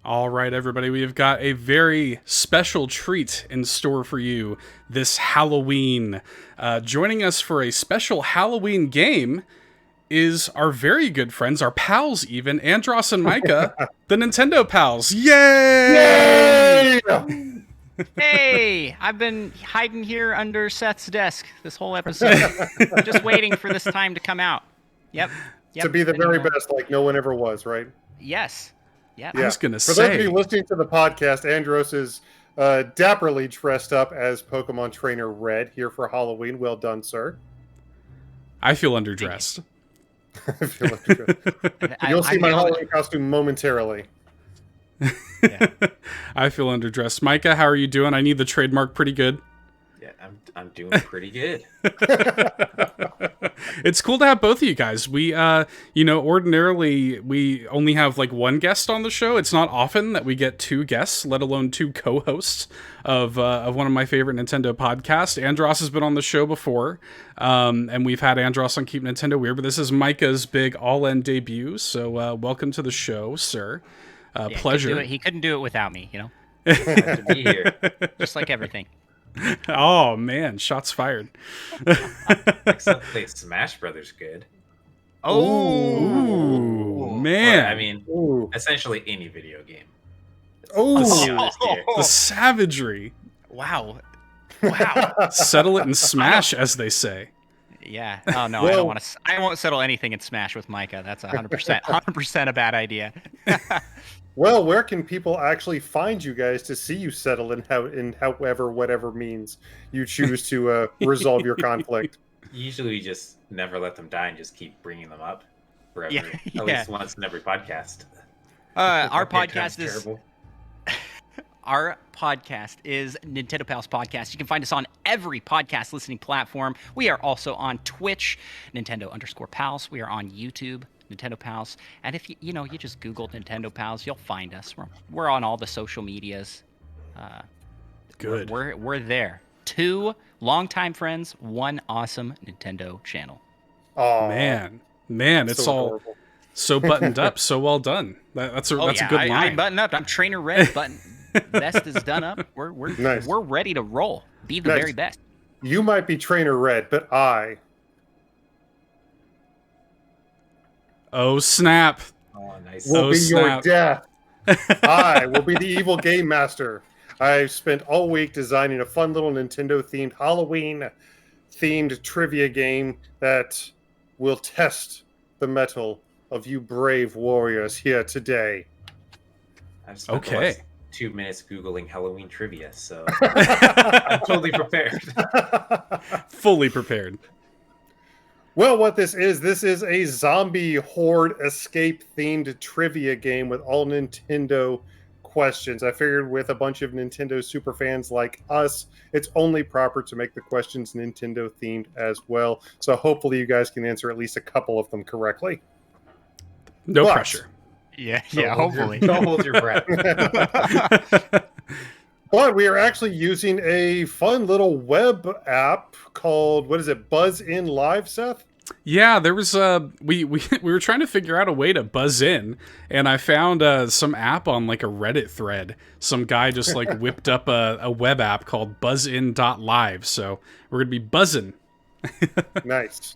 All right, everybody, we have got a very special treat in store for you this Halloween. Joining us for a special Halloween game is our very good friends, our pals even, Andross and Micah, the Nintendo pals. Yay! Yay! Hey, I've been hiding here under Seth's desk this whole episode, just waiting for this time to come out. Yep. To be the very best, like no one ever was, right? Yes. Yep. I was gonna For those of say, you listening to the podcast, Andros is dapperly dressed up as Pokemon Trainer Red here for Halloween. Well done, sir. I feel underdressed. I feel like you'll see my Halloween costume momentarily. Yeah. I feel underdressed. Micah, how are you doing? I need the trademark pretty good. Yeah, I'm doing pretty good. It's cool to have both of you guys. We, ordinarily we only have like one guest on the show. It's not often that we get two guests, let alone two co-hosts of one of my favorite Nintendo podcasts. Andross has been on the show before, and we've had Andross on Keep Nintendo Weird, but this is Micah's big all-end debut. So welcome to the show, sir. Pleasure. He couldn't do it without me, you know? Glad to be here. Just like everything. Oh, man. Shots fired. Except play Smash Brothers good. Oh, man. Or, I mean, essentially any video game. The savagery. Wow. Settle it and smash, as they say. Yeah. Oh no, I don't want to. I won't settle anything in Smash with Micah. That's 100% a bad idea. Well, where can people actually find you guys to see you settle in whatever means you choose to resolve your conflict? Usually we just never let them die and just keep bringing them up forever. Yeah. At least once in every podcast. Our podcast is terrible. Our podcast is Nintendo Pals Podcast. You can find us on every podcast listening platform. We are also on Twitch, Nintendo_Pals. We are on YouTube, Nintendo Pals. And if you just Google Nintendo Pals, you'll find us. We're on all the social medias. Good. We're there. 2 longtime friends, 1 awesome Nintendo channel. Oh Man, it's so all adorable. so buttoned up, so well done. That's a good line. I button up. I'm Trainer Red. Button vest is done up. We're Nice. We're ready to roll. Be the Nice. very best. You might be Trainer Red, but I Oh, snap. Oh, nice. will be snap. your death. I will be the evil game master. I've spent all week designing a fun little Nintendo-themed Halloween-themed trivia game that will test the mettle of you brave warriors here today. I've spent the Okay. last 2 minutes Googling Halloween trivia, so I'm totally prepared. Fully prepared. Well, what this is a zombie horde escape-themed trivia game with all Nintendo questions. I figured with a bunch of Nintendo super fans like us, it's only proper to make the questions Nintendo-themed as well. So hopefully you guys can answer at least a couple of them correctly. No But- pressure. Yeah, Don't hold your breath. But we are actually using a fun little web app called, what is it, Buzz In Live, Seth? Yeah, there was we were trying to figure out a way to buzz in, and I found some app on like a Reddit thread. Some guy just like whipped up a web app called buzzin.live. So we're gonna be buzzing. Nice.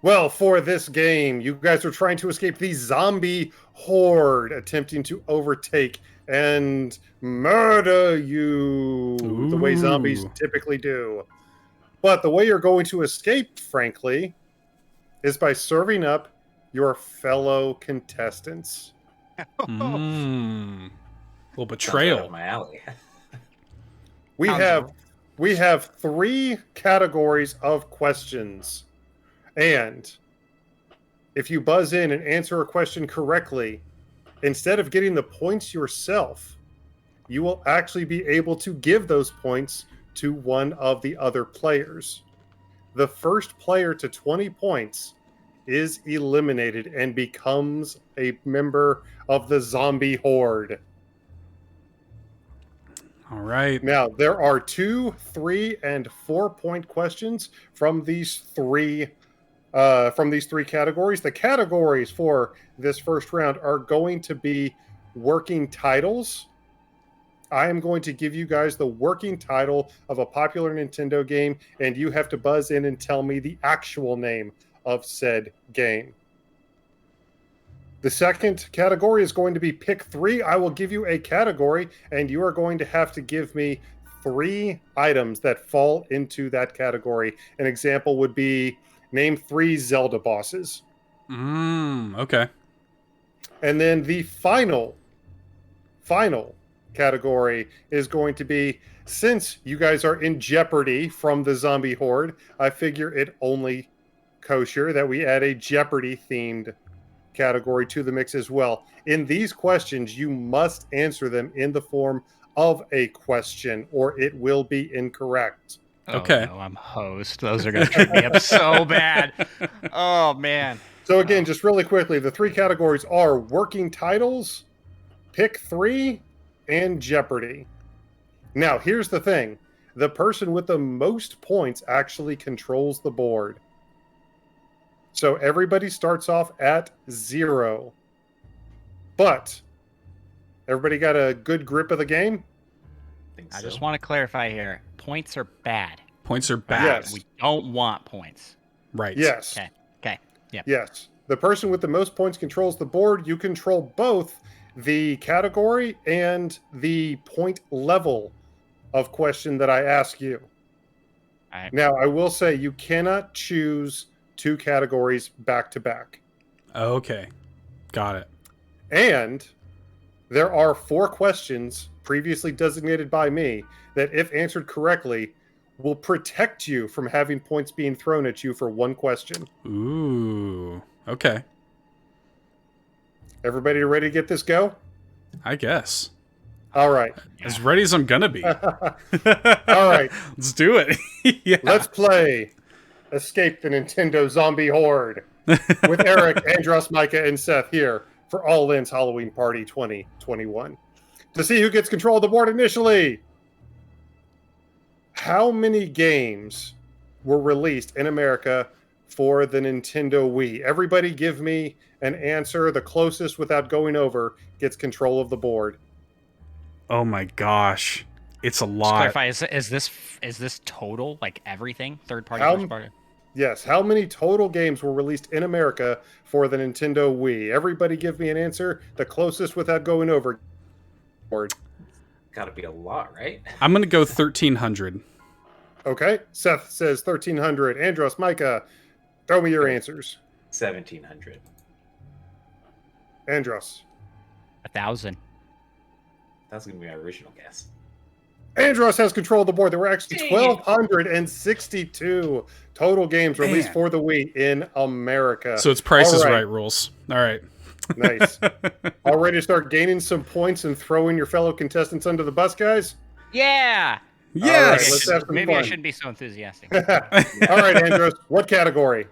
Well, for this game, you guys are trying to escape the zombie horde attempting to overtake and murder you the way zombies Ooh. typically do. But the way you're going to escape, frankly, is by serving up your fellow contestants. Little Sounds right up betrayal. my alley. We have 3 categories of questions. And if you buzz in and answer a question correctly, instead of getting the points yourself, you will actually be able to give those points to one of the other players. The first player to 20 points is eliminated and becomes a member of the zombie horde. All right. Now, there are 2, 3, and 4 point questions from these three categories. The categories for this first round are going to be working titles, I am going to give you guys the working title of a popular Nintendo game, and you have to buzz in and tell me the actual name of said game. The second category is going to be pick 3. I will give you a category, and you are going to have to give me 3 items that fall into that category. An example would be name 3 Zelda bosses. Okay. And then the final category is going to be, since you guys are in jeopardy from the zombie horde, I figure it only kosher that we add a Jeopardy themed category to the mix as well. In these questions, you must answer them in the form of a question, or it will be incorrect. Okay. Oh, no, I'm host. Those are going to trip me up so bad. Oh, man. So again, just really quickly, the 3 categories are working titles, pick 3, and Jeopardy. Now, here's the thing. The person with the most points actually controls the board. So everybody starts off at 0. But everybody got a good grip of the game? I just want to clarify here. Points are bad. Points are bad. Yes. We don't want points. Right. Yes. Okay. Yeah. Yes. The person with the most points controls the board. You control both the category and the point level of question that I ask you. All right. Now, I will say you cannot choose 2 categories back to back. Okay. Got it. And there are 4 questions previously designated by me that, if answered correctly, will protect you from having points being thrown at you for 1 question. Ooh. Okay. Everybody ready to get this go? I guess. All right. As ready as I'm gonna be. All right. Let's do it. Yeah. Let's play Escape the Nintendo Zombie Horde with Eric, Andross, Micah, and Seth here for All In's Halloween Party 2021. To see who gets control of the board initially. How many games were released in America for the Nintendo Wii? Everybody give me an answer. The closest without going over gets control of the board. Oh my gosh. It's a Just lot. clarify, is this total, like everything? Third party, How- first party? Yes, how many total games were released in America for the Nintendo Wii? Everybody give me an answer. The closest without going over. Board. Gotta be a lot, right? I'm gonna go 1,300. Okay, Seth says 1,300. Andross, Micah, throw me your answers. 1,700. Andross. 1,000. That's gonna be my original guess. Andross has control of the board. There were actually Dang. 1,262 total games released Man. for the Wii in America. So it's Price is All Right rules. All right. Nice. All ready to start gaining some points and throwing your fellow contestants under the bus, guys? Yeah. All right, Yes. let's have some Maybe I fun. shouldn't be so enthusiastic. All right, Andross, what category?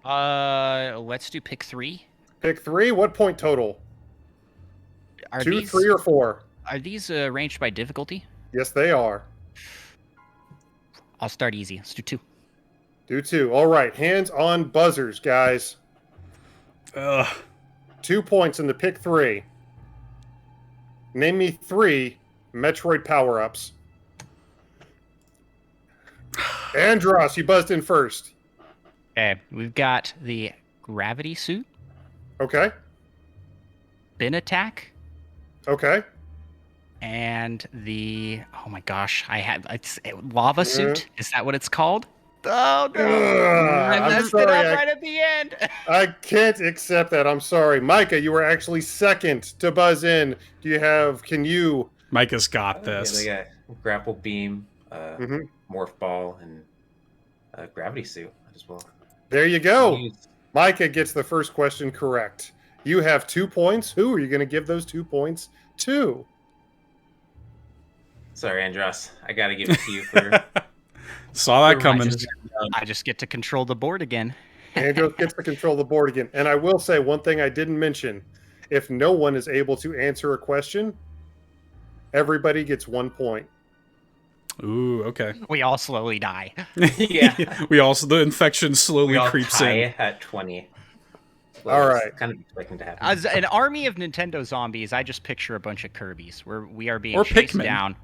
Let's do pick 3. Pick 3. What point total? Are 2, these 3, or 4? are these arranged by difficulty? Yes, they are. I'll start easy. Let's do 2. Do 2. All right, hands on buzzers, guys. Ugh. 2 points in the pick 3. Name me 3 Metroid power-ups. Andross, you buzzed in first. Okay, we've got the gravity suit, Okay. bin attack, Okay. and the it's lava suit. Is that what it's called? Oh no! I I'm messed sorry. it up right at the end. I can't accept that. I'm sorry. Micah, you were actually second to buzz in. Can you? Micah's got Yeah, this. they got grapple beam, Mhm. morph ball, and gravity suit as well. There you go. Use- Micah gets the first question correct. You have 2 points. Who are you going to give those 2 points to? Sorry, Andross. I gotta give it to you for. Saw that coming. I just get to control the board again. Andrew gets to control the board again. And I will say one thing I didn't mention. If no one is able to answer a question, everybody gets 1 point. Ooh, okay. We all slowly die. Yeah. We also the infection slowly We all creeps tie in. at 20. what All I was right. kind of expecting to happen. As an army of Nintendo zombies, I just picture a bunch of Kirby's where we are being Or chased Pikmin. down.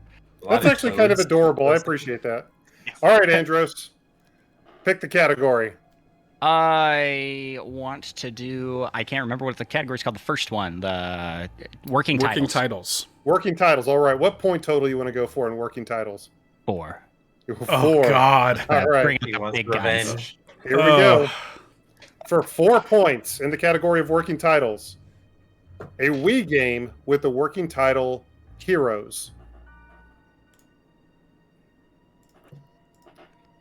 That's actually kind of toads. adorable. I appreciate that. All right, Andros. Pick the category. I want to do. I can't remember what the category's called. The first one, the working titles. Working titles. All right. What point total you want to go for in working titles? 4. 4. Oh God. All right. Bring He up the wants big guns. revenge. Here we go. For 4 points in the category of working titles, a Wii game with the working title Heroes.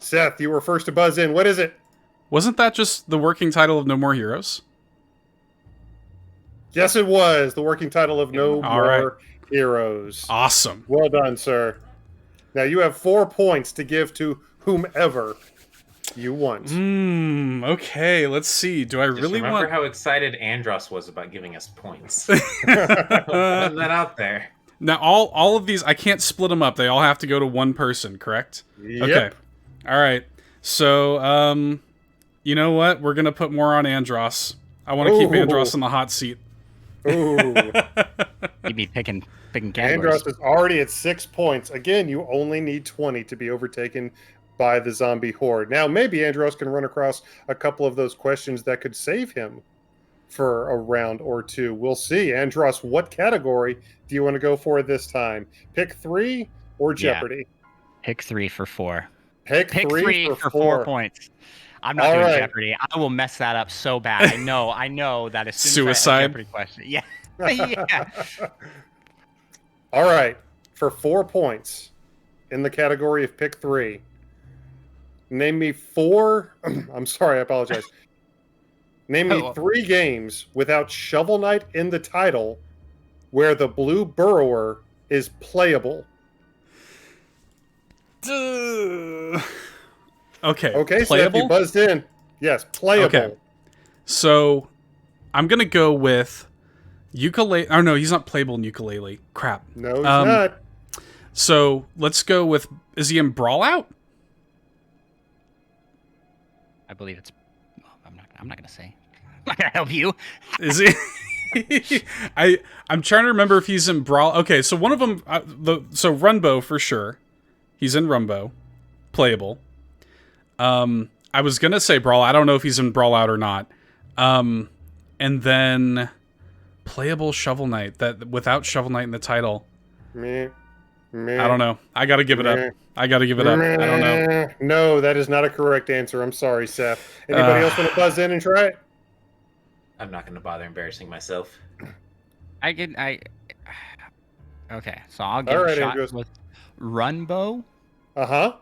Seth, you were first to buzz in. What is it? Wasn't that just the working title of No More Heroes? Yes, it was the working title of No All More right. Heroes. Awesome. Well done, sir. Now you have 4 points to give to whomever you want. Okay, let's see. Do I Just really remember want... how excited Andross was about giving us points. Putting that out there. Now, all of these, I can't split them up. They all have to go to one person, correct? Yep. Okay. All right. So, you know what? We're going to put more on Andross. I want to keep Andross in the hot seat. Ooh. You'd be picking categories. Andross is already at 6 points. Again, you only need 20 to be overtaken by the zombie horde. Now, maybe Andross can run across a couple of those questions that could save him for a round or two. We'll see. Andross, what category do you want to go for this time? Pick 3 or Jeopardy? Pick 3 for 4. Pick Pick 3 3 for for 4 4 points. I'm not All doing right. Jeopardy. I will mess that up so bad. I know that as soon as Suicide? I Jeopardy question. Yeah. Yeah. All right. For 4 points in the category of pick 3, name me 4. I'm sorry, I apologize. Name me 3 games without Shovel Knight in the title where the blue burrower is playable. Okay. Okay, Seth, playable? you buzzed in. Yes, playable. Okay. So, I'm going to go with ukulele. Oh, no, he's not playable in ukulele. Crap. No, he's not. So, let's go with... Is he in Brawl Out? I believe it's. I'm not gonna say. I'm not gonna help you. Is he? I'm trying to remember if he's in Brawl. Okay, so one of them. So Runbow for sure. He's in Rumbo. Playable. I was gonna say Brawl. I don't know if he's in Brawl Out or not. And then playable Shovel Knight. That without Shovel Knight in the title. Meh. I don't know. I gotta give it up. I don't know. No, that is not a correct answer. I'm sorry, Seth. Anybody else want to buzz in and try it? I'm not going to bother embarrassing myself. Okay, so I'll give All a right, shot Andrews. with Runbow, Uh-huh.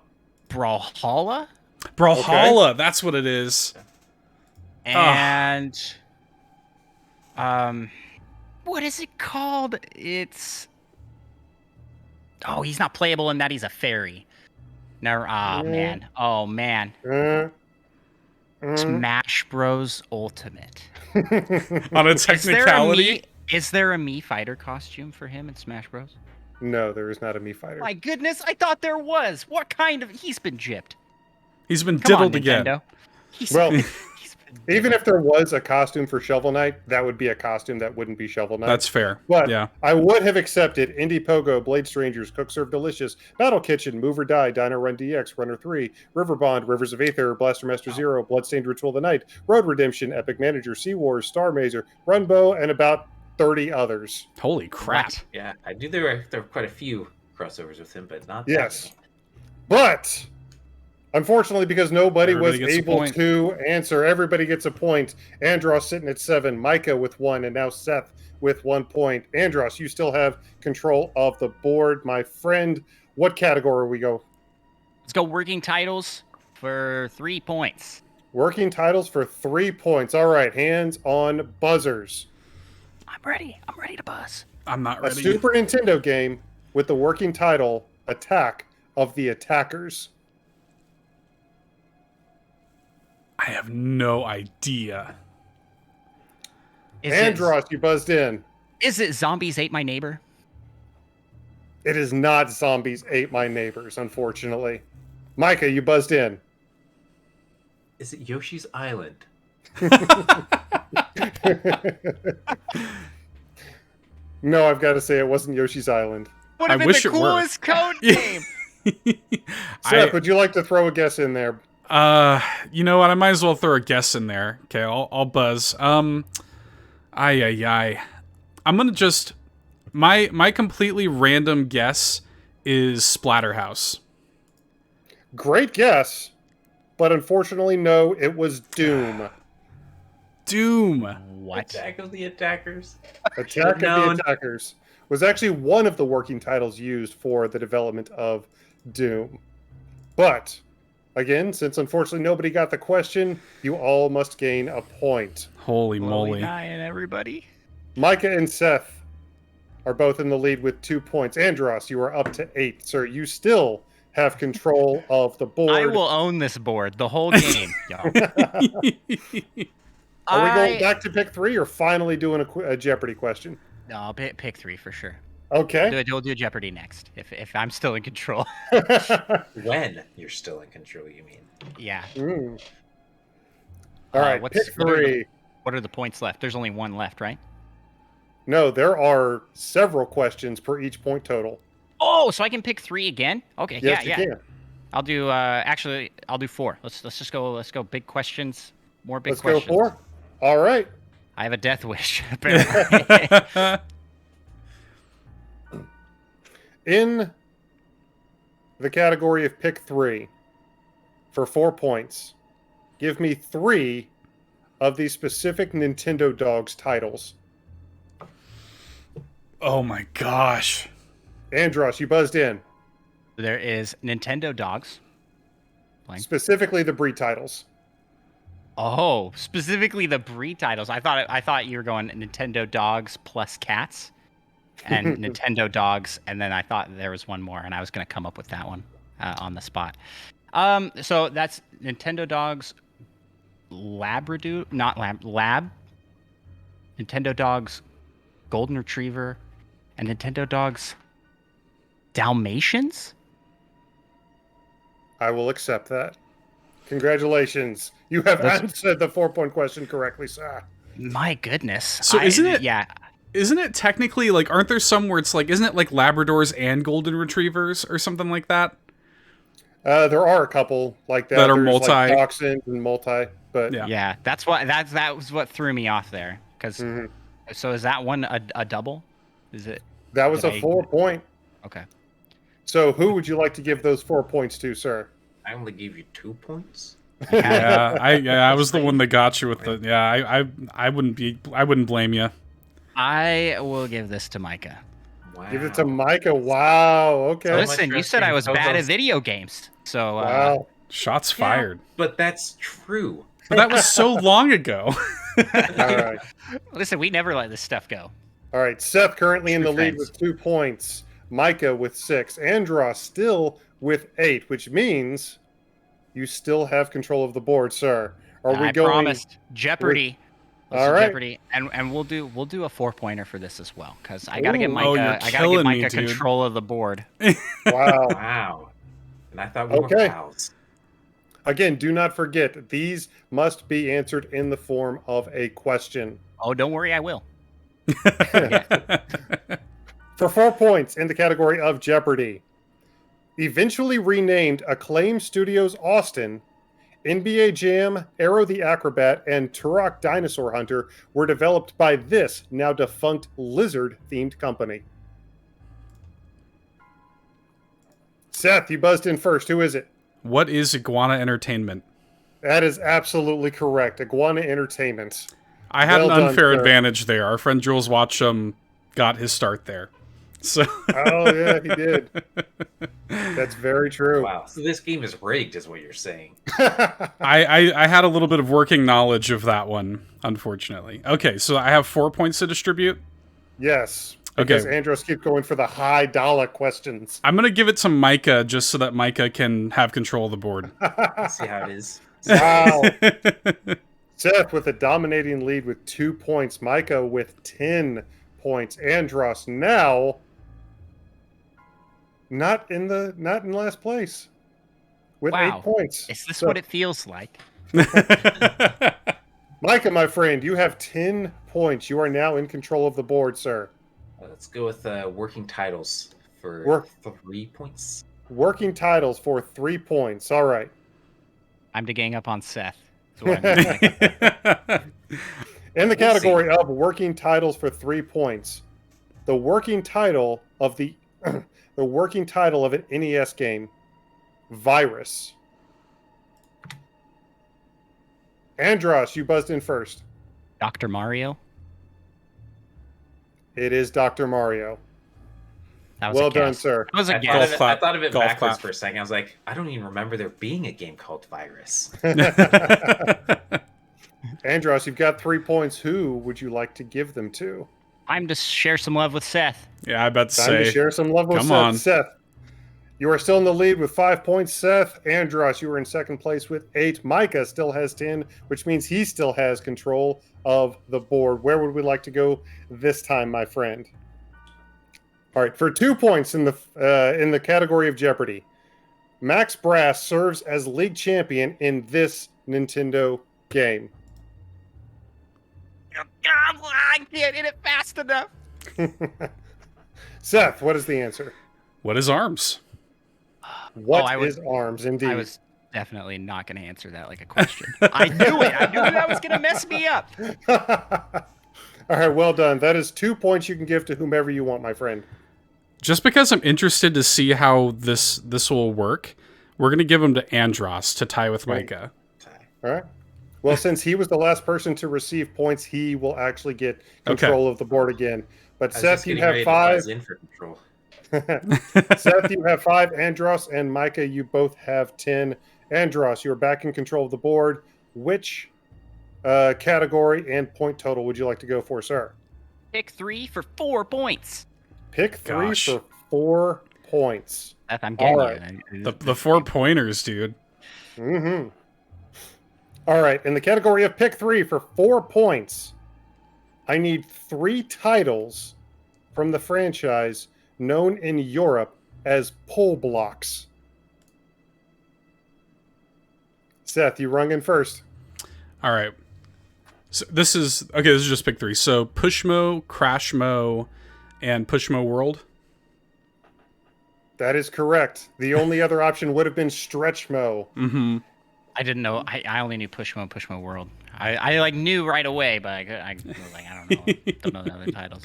Brawlhalla, Brawlhalla. That's what it is. and what is it called? It's he's not playable in that he's a fairy. Never. Oh man. Smash Bros. Ultimate. On a technicality. Is there a Mii fighter costume for him in Smash Bros? No, there is not a Mii fighter. My goodness, I thought there was. What kind of? He's been gypped. He's been Come on, diddled again. Nintendo. Well, He's been even if there was a costume for Shovel Knight, that would be a costume that wouldn't be Shovel Knight. That's fair. But yeah. I would have accepted Indie Pogo, Blade Strangers, Cook Serve Delicious, Battle Kitchen, Move or Die, Dino Run DX, Runner 3, River Bond, Rivers of Aether, Blaster Master Zero, Bloodstained Ritual of the Night, Road Redemption, Epic Manager, Sea Wars, Star Mazer, Runbow, and about 30 others. Holy crap. Yeah, I knew there were quite a few crossovers with him, but not Yes. that many. But unfortunately, because nobody Everybody was gets a able point. to answer, everybody gets a point. Andross sitting at 7, Micah with 1, and now Seth with 1 point. Andross, you still have control of the board, my friend. What category we go? Let's go working titles for 3 points. Working titles for 3 points. All right, hands on buzzers. I'm ready. I'm ready to buzz. I'm not A ready. Super Nintendo game with the working title Attack of the Attackers. I have no idea. Andross, you buzzed in. Is it Zombies Ate My Neighbor? It is not Zombies Ate My Neighbors, unfortunately. Micah, you buzzed in. Is it Yoshi's Island? No, I've got to say it wasn't Yoshi's Island. Would have been wish the it were. coolest code name. Seth, would you like to throw a guess in there? You know what? I might as well throw a guess in there. Okay, I'll buzz. I'm gonna just my completely random guess is Splatterhouse. Great guess, but unfortunately, no. It was Doom. Doom. What? Attack of the Attackers. Attack of the known. Attackers was actually one of the working titles used for the development of Doom. But again, since unfortunately nobody got the question, you all must gain a point. Holy moly. And everybody. Micah and Seth are both in the lead with 2 points. Andross, you are up to 8. Sir, you still have control of the board. I will own this board the whole game, y'all. Are we going back to pick 3 or finally doing a Jeopardy question? No, I'll pick 3 for sure. Okay. We'll do Jeopardy next if I'm still in control. When you're still in control, you mean? Yeah. All right, pick 3. What are the points left? There's only one left, right? No, there are several questions per each point total. Oh, so I can pick 3 again? Okay, Yes, yeah. you can. I'll do actually I'll do 4. Let's just go big questions. More big Let's questions. go 4. All right. I have a death wish, apparently. In the category of pick 3 for 4 points, give me 3 of these specific Nintendo Dogs titles. Oh my gosh. Andross, you buzzed in. There is Nintendo Dogs. Blank. Specifically the breed titles. Oh, specifically the breed titles. I thought you were going Nintendo Dogs plus cats, and Nintendo Dogs, and then I thought there was one more, and I was going to come up with that one on the spot. So that's Nintendo Dogs, Labradoodle, not Lab, Nintendo Dogs, Golden Retriever, and Nintendo Dogs, Dalmatians. I will accept that. Congratulations. You have answered the 4-point question correctly, sir. My goodness. So isn't it? Yeah. Isn't it technically like? Aren't there some where it's like? Isn't it like Labradors and Golden Retrievers or something like that? There are a couple like that. That are There's multi. like dachshund and multi, but Yeah. That was what threw me off there. Because so is that one a double? Is it? that was a 4-point. Okay. So who would you like to give those 4 points to, sir? I only gave you 2 points. Yeah, I was the one that got you with the. Yeah, I wouldn't blame you. I will give this to Micah. Wow. Give it to Micah. Wow. Okay. Listen, you said I was bad at co-host. video games, so Wow. Shots fired. But that's true. But that was so long ago. All right. listen, we never let this stuff go. All right. Seth currently in the True lead friends. with 2 points. Micah with 6. Andross still with 8, which means you still have control of the board, sir. Are we I going? promised Jeopardy. Let's All do right. Jeopardy, and we'll do a 4-pointer for this as well, because I gotta get Ooh. Micah. Oh, you're I gotta killing get me, Micah dude. control of the board. Wow. Wow. And I thought we Okay. were pals. Again, do not forget, these must be answered in the form of a question. Oh, don't worry, I will. For 4 points in the category of Jeopardy, eventually renamed Acclaim Studios Austin, NBA Jam, Arrow the Acrobat, and Turok Dinosaur Hunter were developed by this now defunct lizard-themed company. Seth, you buzzed in first. Who is it? What is Iguana Entertainment? That is absolutely correct. Iguana Entertainment. I had Well an done, unfair sir. advantage there. Our friend Jules Watcham got his start there. So Oh, yeah, he did. That's very true. Wow. So this game is rigged, is what you're saying. I had a little bit of working knowledge of that one, unfortunately. Okay, so I have 4 points to distribute. Yes. Okay. Because Andros keep going for the high dollar questions. I'm gonna give it to Micah just so that Micah can have control of the board. Let's see how it is. Wow. Seth with a dominating lead with 2 points. Micah with 10 points. Andros now not in last place with Wow. 8 points. Is this So, what it feels like? Micah, my friend, you have 10 points. You are now in control of the board, sir. Let's go with working titles for Work 3 points. working titles for 3 points. All right. I'm to gang up on Seth. That's what I'm doing. In the We'll category of working titles for 3 points, the working title of the the working title of an NES game, Virus. Andross, you buzzed in first. Dr. Mario. It is Dr. Mario. That was Well a done, guess. sir. That was a I guess. thought of it Golf backwards clap. for a second. I was like, I don't even remember there being a game called Virus. Andross, you've got 3 points. Who would you like to give them to? Time to share some love with Seth. Yeah, I bet to Time say. to share some love with come Seth. on. Seth, you are still in the lead with 5 points. Seth, Andross, you are in second place with 8. Micah still has 10, which means he still has control of the board. Where would we like to go this time, my friend? All right, for 2 points in the category of Jeopardy, Max Brass serves as league champion in this Nintendo game. I can't hit it fast enough. Seth, what is the answer? What is arms? What is ARMS, indeed? I was definitely not going to answer that like a question. I knew it. I knew that was going to mess me up. All right, well done. That is 2 points you can give to whomever you want, my friend. Just because I'm interested to see how this will work, we're gonna give them to Andross to tie with Right. Micah. All right. Well, since he was the last person to receive points, he will actually get control of the board again. But I was Seth, just you getting have ready to 5. buzz in for control. Seth, you have 5. Andross and Micah, you both have 10. Andross, you are back in control of the board. Which category and point total would you like to go for, sir? Pick 3 for 4 points. Pick 3 Gosh. for 4 points. Seth, I'm getting All right. you. The 4 pointers, dude. Mm-hmm. All right. In the category of pick 3 for 4 points, I need 3 titles from the franchise known in Europe as pull blocks. Seth, you rung in first. All right. So this is just pick 3. So Pushmo, Crashmo, and Pushmo World. That is correct. The only other option would have been Stretchmo. Mm-hmm. I didn't know. I only knew Pushmo and Pushmo World. I like knew right away, but I was like, I don't know. Don't know the other titles.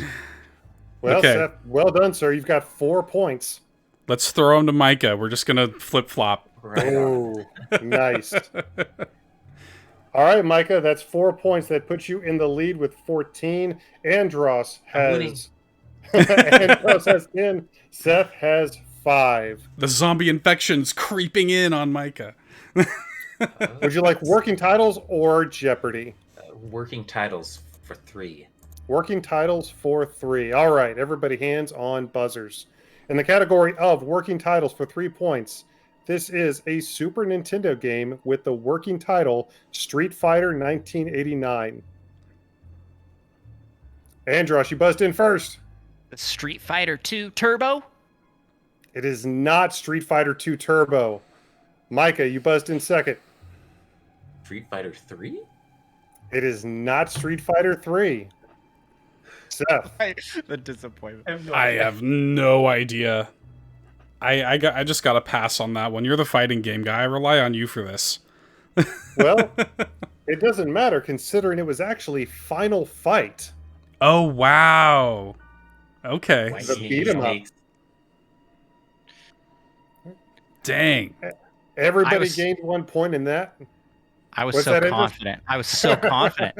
Well, Okay. Seth, well done, sir. You've got 4 points. Let's throw them to Micah. We're just gonna flip flop. Right on. Oh, nice. All right, Micah, that's 4 points. That puts you in the lead with 14. Andross has Andross has 10. Seth has 5. The zombie infection's creeping in on Micah. Would you like working titles or Jeopardy? Working titles for 3. Working titles for 3. All right, everybody hands on buzzers. In the category of working titles for 3 points, this is a Super Nintendo game with the working title Street Fighter 1989. Andross, you buzzed in first. Street Fighter 2 Turbo. It is not Street Fighter 2 Turbo. Micah, you buzzed in second. Street Fighter 3? It is not Street Fighter 3. Seth. The disappointment. I have no idea. I just got to pass on that one. You're the fighting game guy. I rely on you for this. Well, it doesn't matter considering it was actually Final Fight. Oh wow. Okay. Why The can't beat you 'em up. make- Dang. Everybody gained 1 point in that. I was What's so that, Andrew? confident. I was so confident.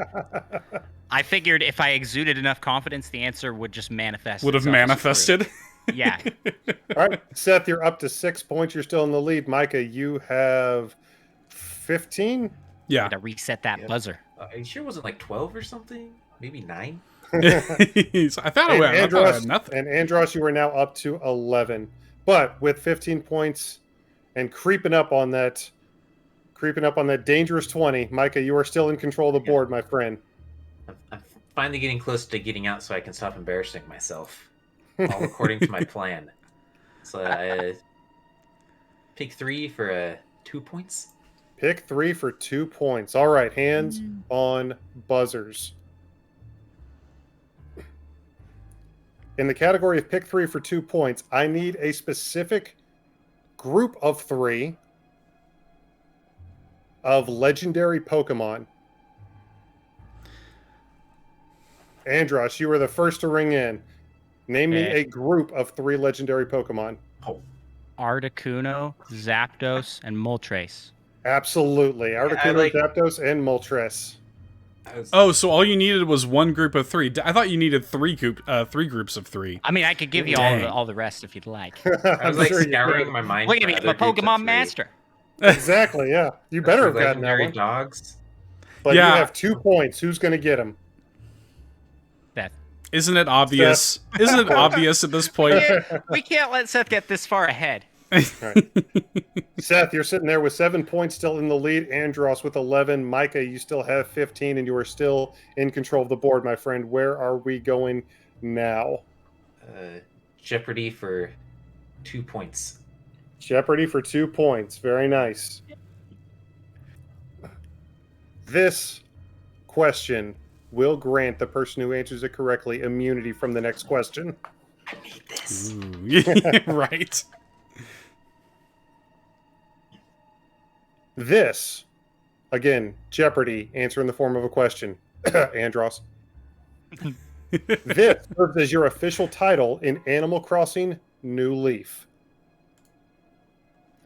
I figured if I exuded enough confidence, the answer would just manifest. Would have itself as truth. manifested. Yeah. All right, Seth, you're up to 6 points. You're still in the lead. Micah, you have 15. Yeah. To reset that Yeah. buzzer. Are you sure it wasn't like 12 or something? Maybe 9? I thought I had nothing. And Andross, you are now up to 11. But with 15 points and creeping up on that dangerous 20, Micah, you are still in control of the board, my friend. I'm finally getting close to getting out so I can stop embarrassing myself. All according to my plan. So pick 3 for 2 points. Pick 3 for 2 points. All right, hands on buzzers. In the category of pick 3 for 2 points, I need a specific group of 3 of legendary Pokemon. Andross, you were the first to ring in. Name me a group of 3 legendary Pokemon. Articuno, Zapdos, and Moltres. Absolutely. Articuno, Zapdos, and Moltres. Oh, so all you needed was one group of 3. I thought you needed three groups of 3. I mean, I could give you all the rest if you'd like. I was like scouring my mind. Look at me, I'm a Pokemon master. Exactly, yeah. You better have gotten that one. Dogs. But you have 2 points. Who's going to get them? Seth. Isn't it obvious? Isn't it obvious at this point? We can't let Seth get this far ahead. Right. Seth, you're sitting there with 7 points still in the lead. Andross with 11. Micah, you still have 15, and you are still in control of the board, my friend. Where are we going now? Jeopardy for 2 points. Jeopardy for 2 points. Very nice. This question will grant the person who answers it correctly immunity from the next question. I need this. Right. This, again, Jeopardy, answer in the form of a question. Andross. This serves as your official title in Animal Crossing New Leaf.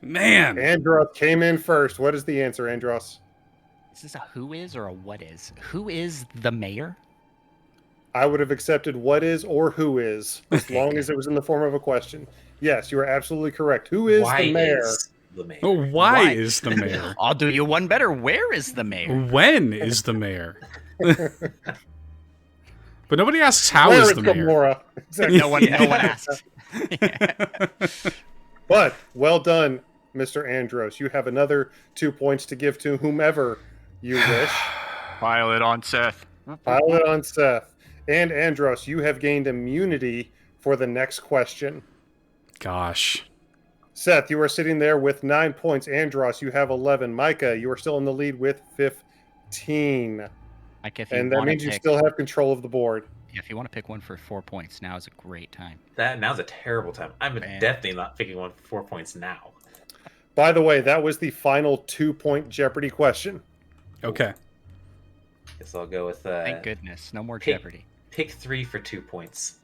Man. Andross came in first. What is the answer, Andross? Is this a who is or a what is? Who is the mayor? I would have accepted what is or who is, as long as it was in the form of a question. Yes, you are absolutely correct. Who is the mayor? The mayor. Oh, why is the mayor? I'll do you one better. Where is the mayor? When is the mayor? But nobody asks how Where is the mayor. Gamora? Exactly. No one asks. But well done, Mr. Andross. You have another 2 points to give to whomever you wish. Pile it on Seth. Pile it on Seth. And Andross, you have gained immunity for the next question. Gosh. Seth, you are sitting there with 9 points. Andross, you have 11. Micah, you are still in the lead with 15. And that means you still have control of the board. If you want to pick one for 4 points, now is a great time. Now's a terrible time. I'm definitely not picking one for 4 points now. By the way, that was the final 2-point Jeopardy question. Okay. Guess I'll go with... Thank goodness. No more Jeopardy. Pick 3 for 2 points.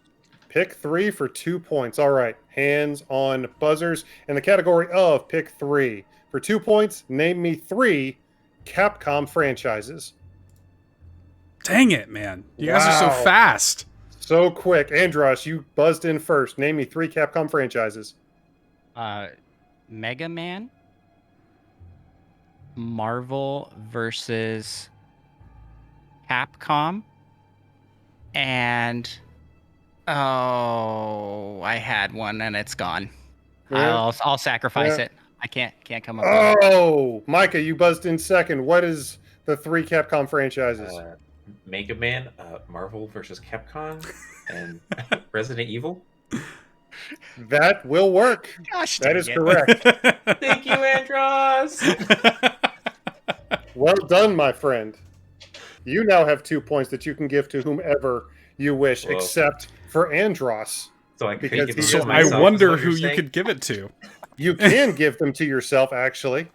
Pick 3 for 2 points. All right. Hands on buzzers. In the category of pick 3. For 2 points, name me 3 Capcom franchises. Dang it, man. You guys are so fast. So quick. Andross, you buzzed in first. Name me 3 Capcom franchises. Mega Man, Marvel versus Capcom, and I had one and it's gone. Yeah. I'll sacrifice it. I can't come up with it. Micah, you buzzed in second. What is the 3 Capcom franchises? Mega Man, Marvel versus Capcom, and Resident Evil. That will work. Gosh, that is correct. Thank you, Andross. Well done, my friend. You now have 2 points that you can give to whomever you wish, except for Andross. So I could So I wonder who you could give it to. You can give them to yourself, actually.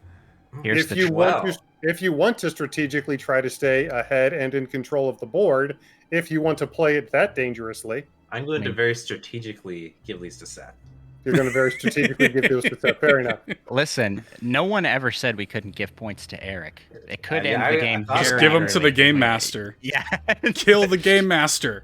Here's if you want to strategically try to stay ahead and in control of the board, if you want to play it that dangerously. I'm going to very strategically give these to Seth. You're going to very strategically give those to Seth. Fair enough. Listen, no one ever said we couldn't give points to Eric. It could end the game. Just give them to the game master. Yeah. Kill the game master.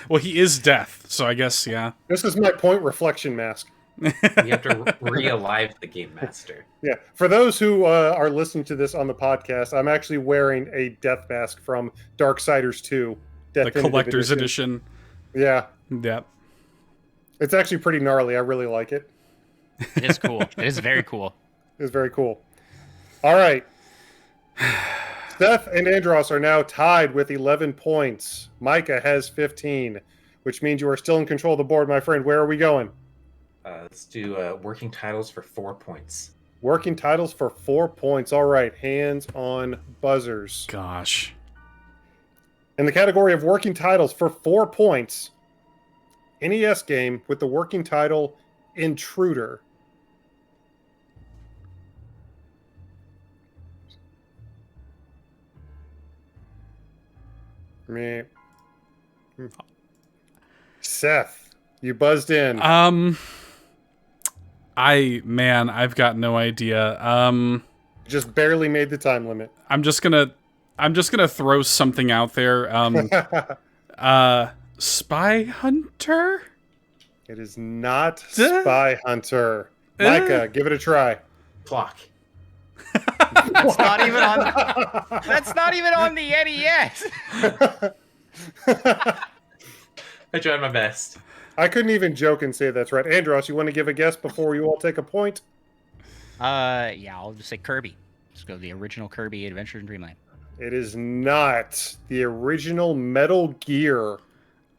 Well, he is death, so I guess, yeah. This is my point reflection mask. You have to re-alive the game master. Yeah. For those who are listening to this on the podcast, I'm actually wearing a death mask from Darksiders 2. The collector's edition. Yeah. Yep. It's actually pretty gnarly. I really like it. It is cool. It is very cool. It is very cool. All right. Seth and Andross are now tied with 11 points. Micah has 15, which means you are still in control of the board, my friend. Where are we going? Let's do working titles for 4 points. Working titles for 4 points. All right, hands on buzzers. Gosh. In the category of working titles for 4 points, NES game with the working title Intruder. Meh. Seth, you buzzed in. I've got no idea. Just barely made the time limit. I'm just gonna throw something out there. Spy Hunter? It is not Spy Hunter. Micah, give it a try. Clock. That's not even on the NES. I tried my best. I couldn't even joke and say that's right. Andross, you want to give a guess before you all take a point? Yeah, I'll just say Kirby. Let's go the original Kirby Adventure in Dreamland. It is not the original Metal Gear.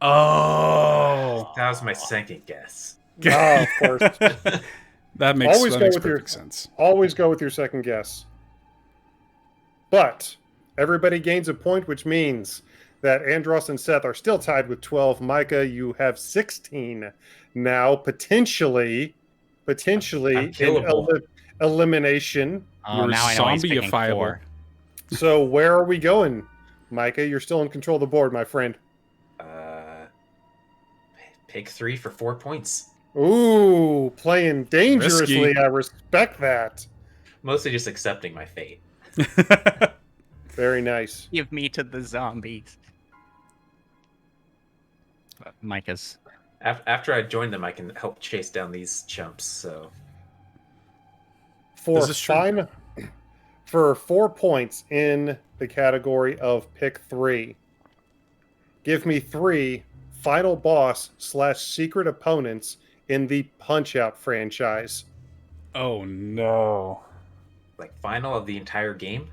Oh. That was my second guess. Oh, of course. That makes Always go with perfect sense. Always go with your second guess. But everybody gains a point, which means that Andross and Seth are still tied with 12. Micah, you have 16 now, potentially Unkillable. elimination. Oh, You're now I know he's picking zombie-ifiable. 4. So where are we going? Micah, you're still in control of the board, my friend. Pick 3 for 4 points. Ooh, playing dangerously. Risky. I respect that. Mostly just accepting my fate. Very nice. Give me to the zombies. Micah's. After I join them, I can help chase down these chumps. So For This is true. for 4 points in the category of pick 3, give me 3 final boss / secret opponents in the Punch-Out franchise. Oh no. like final of the entire game.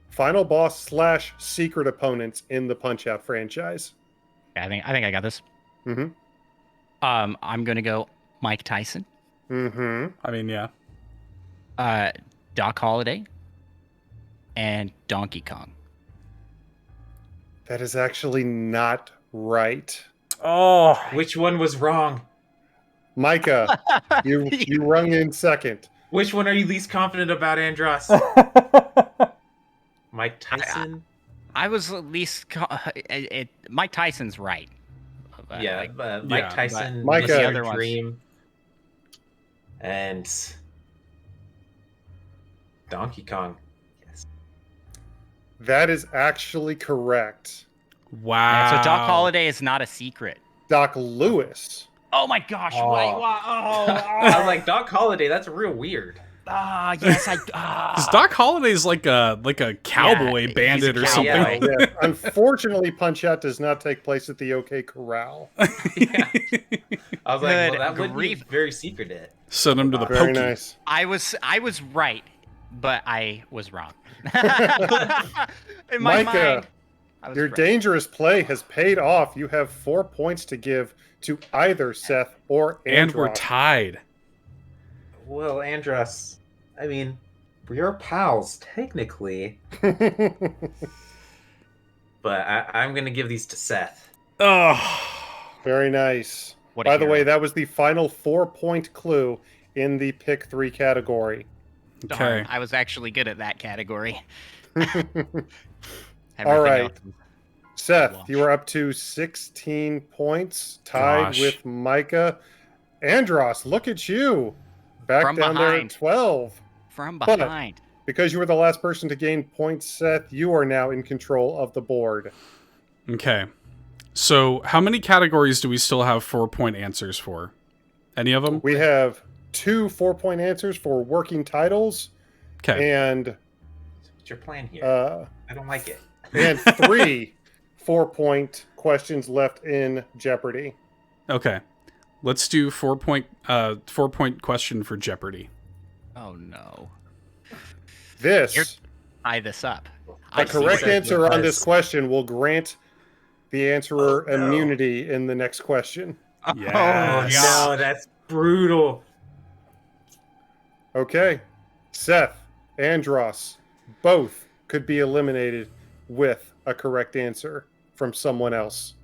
Final boss / secret opponents in the Punch-Out franchise. I think I got this. Mm-hmm. I'm gonna go Mike Tyson, Mm-hmm. I mean, yeah. Doc Holliday, and Donkey Kong. That is actually not right. Oh. Which one was wrong? Micah, you rung in second. Which one are you least confident about, Andross? Mike Tyson? I was at least Mike Tyson's right. Yeah, Like, Mike Yeah, Tyson, Micah- Mr. The other ones. Dream, and Donkey Kong. Yes. That is actually correct. Wow. so Doc Holliday is not a secret. Doc Lewis. Oh my gosh! Oh. Wait, I was like, Doc Holliday, that's real weird. Yes, Because Doc Holiday's like a cowboy he's bandit a or cowboy. something. Yeah, unfortunately, Punch-Out does not take place at the OK Corral. Yeah. I was like, Good well, that would be grief. very secret. Send him to the Very pokey. nice. I was right, but I was wrong. In my Micah, mind, I was your right. dangerous play has paid off. You have 4 points to give to either Seth or And we're Andross. tied. Well, Andross, I mean, we're pals, technically. But I'm going to give these to Seth. Oh. Very nice. What a By the way, hero. that was the final 4-point clue in the pick 3 category. Darn, Okay. I was actually good at that category. All Everything right. else was- Seth, Wash. you are up to 16 points, tied Gosh. with Micah. Andross, look at you. Back From down there at behind. 12. From But- behind. Because you were the last person to gain points, Seth, you are now in control of the board. Okay. So, how many categories do we still have 4-point answers for? Any of them? We have 2 4-point answers for working titles Okay. and What's your plan here? uh, I don't like it. and 3 4-point questions left in Jeopardy. Okay. Let's do 4-point question for Jeopardy. Oh no. This, You're- Tie this up. the correct Seth answer on this was- question will grant the answerer Oh, no. immunity in the next question. Yes. Oh, no, that's brutal. Okay. Seth, Andross, both could be eliminated with a correct answer from someone else.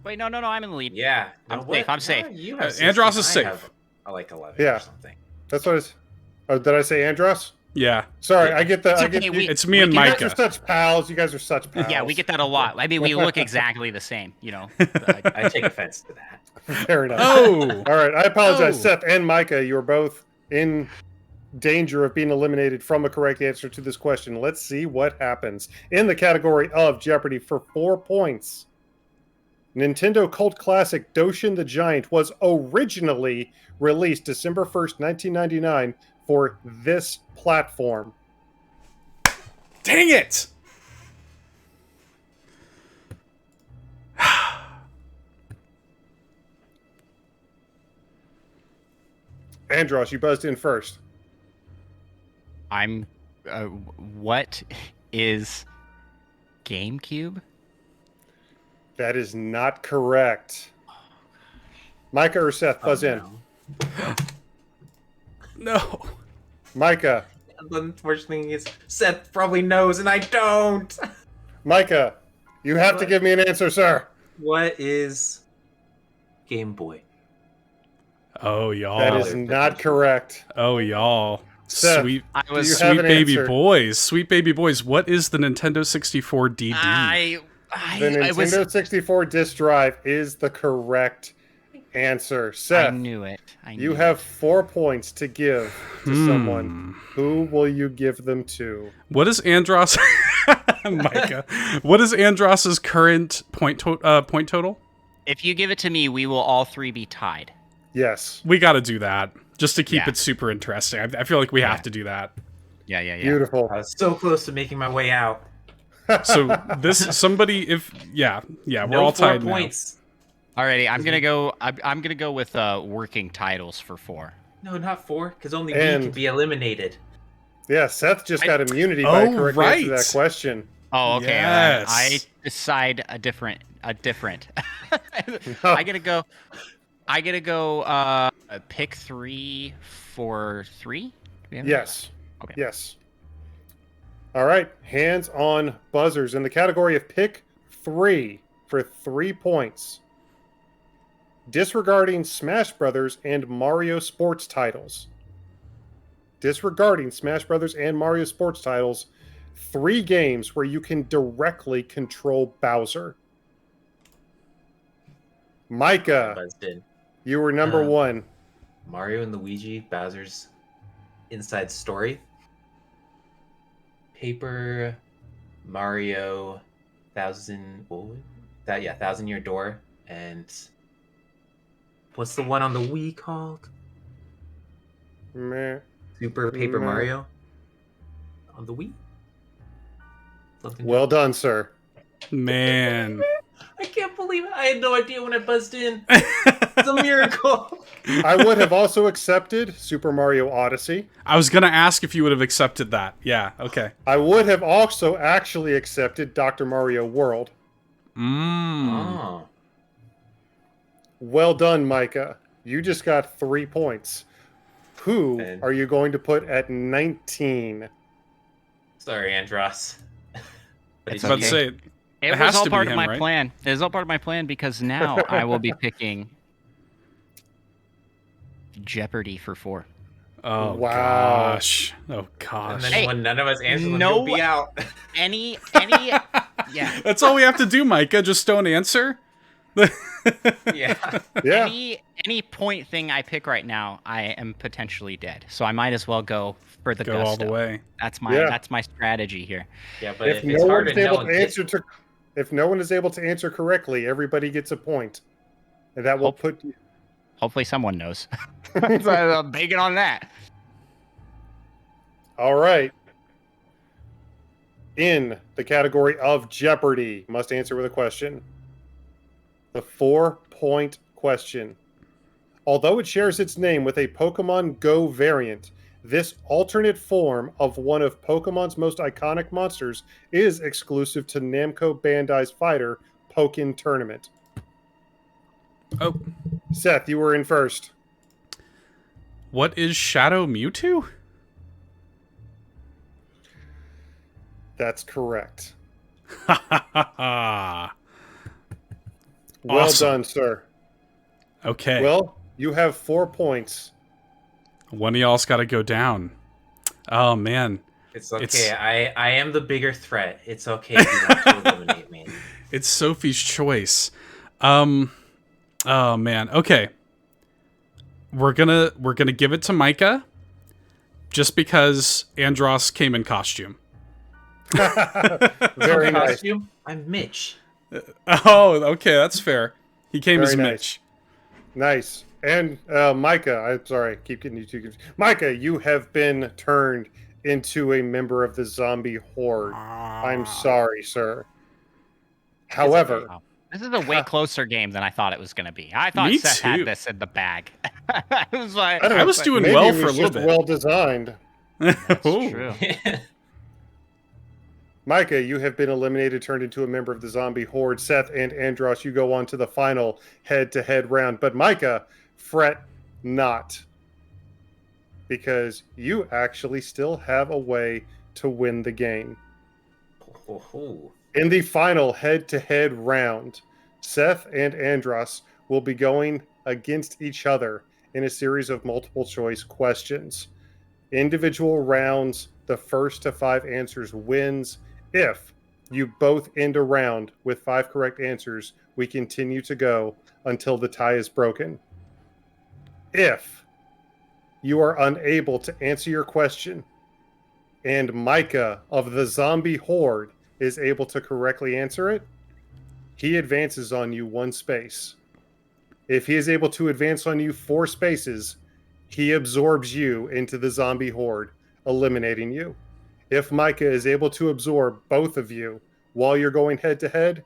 Wait, no, I'm in the lead. Yeah. I'm safe. I'm safe. You have Andross 16, is I safe. have, like 11 Yeah. or something. That's what it's. Oh, did I say Andross? Yeah. Sorry, Yeah. I get that. It's I okay, get. It's me we and can- You guys are Micah. such pals. You guys are such pals. Yeah, we get that a lot. I mean, we look exactly the same, I take offense to that. Fair enough. Oh. All right, I apologize, Oh. Seth and Micah. You are both in danger of being eliminated from a correct answer to this question. Let's see what happens. In the category of Jeopardy for 4 points, Nintendo cult classic Doshin the Giant was originally released December 1st, 1999 for this platform. Dang it! Andross, you buzzed in first. I'm. What is GameCube? That is not correct. Micah or Seth, buzz in. No. Micah. The unfortunate thing is, Seth probably knows, and I don't. Micah, you have to What? give me an answer, sir. What is Game Boy? Oh, y'all. That is not correct. Oh, y'all. Seth, Sweet, I Do you was. have sweet an baby answer? boys. Sweet baby boys. What is the Nintendo 64 DD? The I was. Nintendo 64 disk drive is the correct answer. I Seth, knew it. you have 4 points to give to someone. Who will you give them to? What is Andross? Micah. What is Andross's current point total? If you give it to me, we will all three be tied. Yes. We got to do that just to keep Yeah. it super interesting. I feel like we have to do that. Yeah. Beautiful. I was so close to making my way out. So this somebody if yeah we're No all 4 tied points. Alrighty, I'm gonna go. I'm gonna go with working titles for 4. No, not 4, because only And- me can be eliminated. Yeah, Seth just got immunity by Oh, correct answer to right. that question. Oh, okay. Yes. I decide a different. I gotta go. Pick 3 for 3. Yes. Okay. Yes. All right. Hands on buzzers in the category of pick 3 for 3 points. Disregarding Smash Brothers and Mario sports titles. Disregarding Smash Brothers and Mario sports titles, 3 games where you can directly control Bowser. Micah, Buzzed in. you were number 1. Mario and Luigi, Bowser's Inside Story. Paper Mario, Thousand Year Door, and what's the one on the Wii called? Meh. Super Paper Meh. Mario on the Wii. Something. Well done, sir. Man. I can't believe it. I had no idea when I buzzed in. It's a miracle. I would have also accepted Super Mario Odyssey. I was gonna ask if you would have accepted that. Yeah, okay. I would have also actually accepted Dr. Mario World. Oh. Well done, Micah. You just got 3 points. Who And- are you going to put at 19? Sorry, Andross. But It's I was about to okay. say It has was all to be part of him, my right? plan. It was all part of my plan because now I will be picking Jeopardy for 4. oh Wow. gosh. Oh And gosh. then Hey, when none of us answer them, no- he'll be out. Any, yeah. That's all we have to do, Micah. Just don't answer. Yeah. Yeah. Any point thing I pick right now, I am potentially dead. So I might as well go for the Go gusto. all the way. That's my Yeah. that's my strategy here. Yeah, but If if no it's hard one's to able know, to answer if no one is able to answer correctly, everybody gets a point. And that will Hope- put you Hopefully someone knows. So I'm banking on that. All right. In the category of Jeopardy, must answer with a question. The 4-point question. Although it shares its name with a Pokemon Go variant, this alternate form of one of Pokemon's most iconic monsters is exclusive to Namco Bandai's fighter Pokken Tournament. Oh, Seth, you were in first. what is Shadow Mewtwo? That's correct. Well Well done, sir. Okay. Well, you have 4 points. One of y'all's got to go down. Oh, man. It's okay. I am the bigger threat. It's okay if you want to eliminate me. It's Sophie's choice. Oh, man. Okay. We're gonna give it to Micah just because Andross came in costume. Very nice. Costume? I'm Mitch. Oh, okay, that's fair. He came as Very nice. Mitch. Nice. And Micah, I'm sorry, I keep getting you too confused. Micah, you have been turned into a member of the zombie horde. I'm sorry, sir. However, Wow. This is a way closer game than I thought it was going to be. I thought Me Seth too. had this in the bag. It was like, I was doing maybe well it for a was little just bit. well designed. That's Ooh. true. Micah, you have been eliminated, turned into a member of the zombie horde. Seth and Andross, you go on to the final head-to-head round. But Micah, fret not, because you actually still have a way to win the game. In the final head-to-head round, Seth and Andross will be going against each other in a series of multiple choice questions. Individual rounds, the first to 5 answers wins. If you both end a round with 5 correct answers, we continue to go until the tie is broken. If you are unable to answer your question and Micah of the zombie horde is able to correctly answer it, he advances on you 1 space. If he is able to advance on you 4 spaces, he absorbs you into the zombie horde, eliminating you. If Micah is able to absorb both of you while you're going head to head,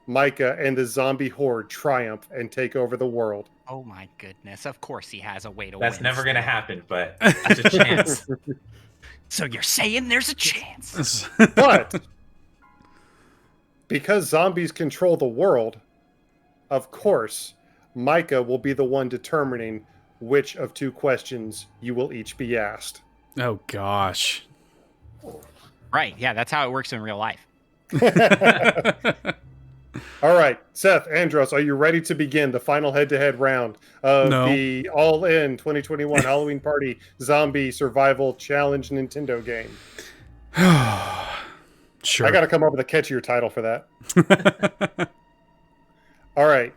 Micah and the zombie horde triumph and take over the world. Oh my goodness. Of course he has a way to win. That's never going to happen, but there's a chance. So you're saying there's a chance. But because zombies control the world, of course, Micah will be the one determining which of 2 questions you will each be asked. Oh gosh. Right. Yeah, that's how it works in real life. All right, Seth, Andross, are you ready to begin the final head-to-head round of the All-In 2021 Halloween Party Zombie Survival Challenge Nintendo game? Sure. I got to come up with a catchier title for that. All right.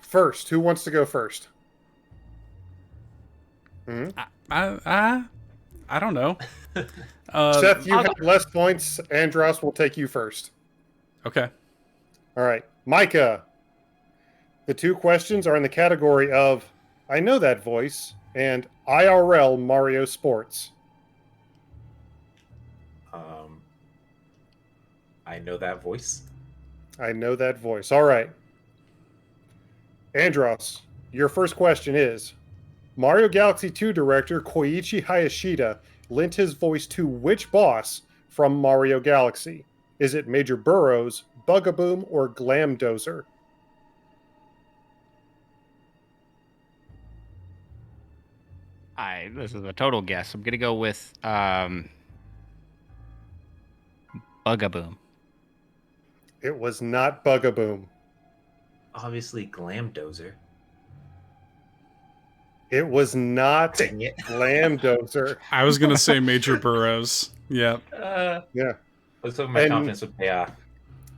First, who wants to go first? I don't know. Seth, you have less points. Andross will take you first. Okay. All right. Micah, the 2 questions are in the category of I Know That Voice and IRL Mario Sports. I know that voice. I know that voice. All right. Andross, your first question is Mario Galaxy 2 director Koichi Hayashida lent his voice to which boss from Mario Galaxy? Is it Major Burrows, Bugaboom, or Glamdozer? This is a total guess. I'm gonna go with Bugaboom. It was not Bugaboom. Obviously, Glamdozer. It was not Dang it. Glamdozer. I was gonna say Major Burrows. Yeah. Yeah. Let's hope my confidence would pay off.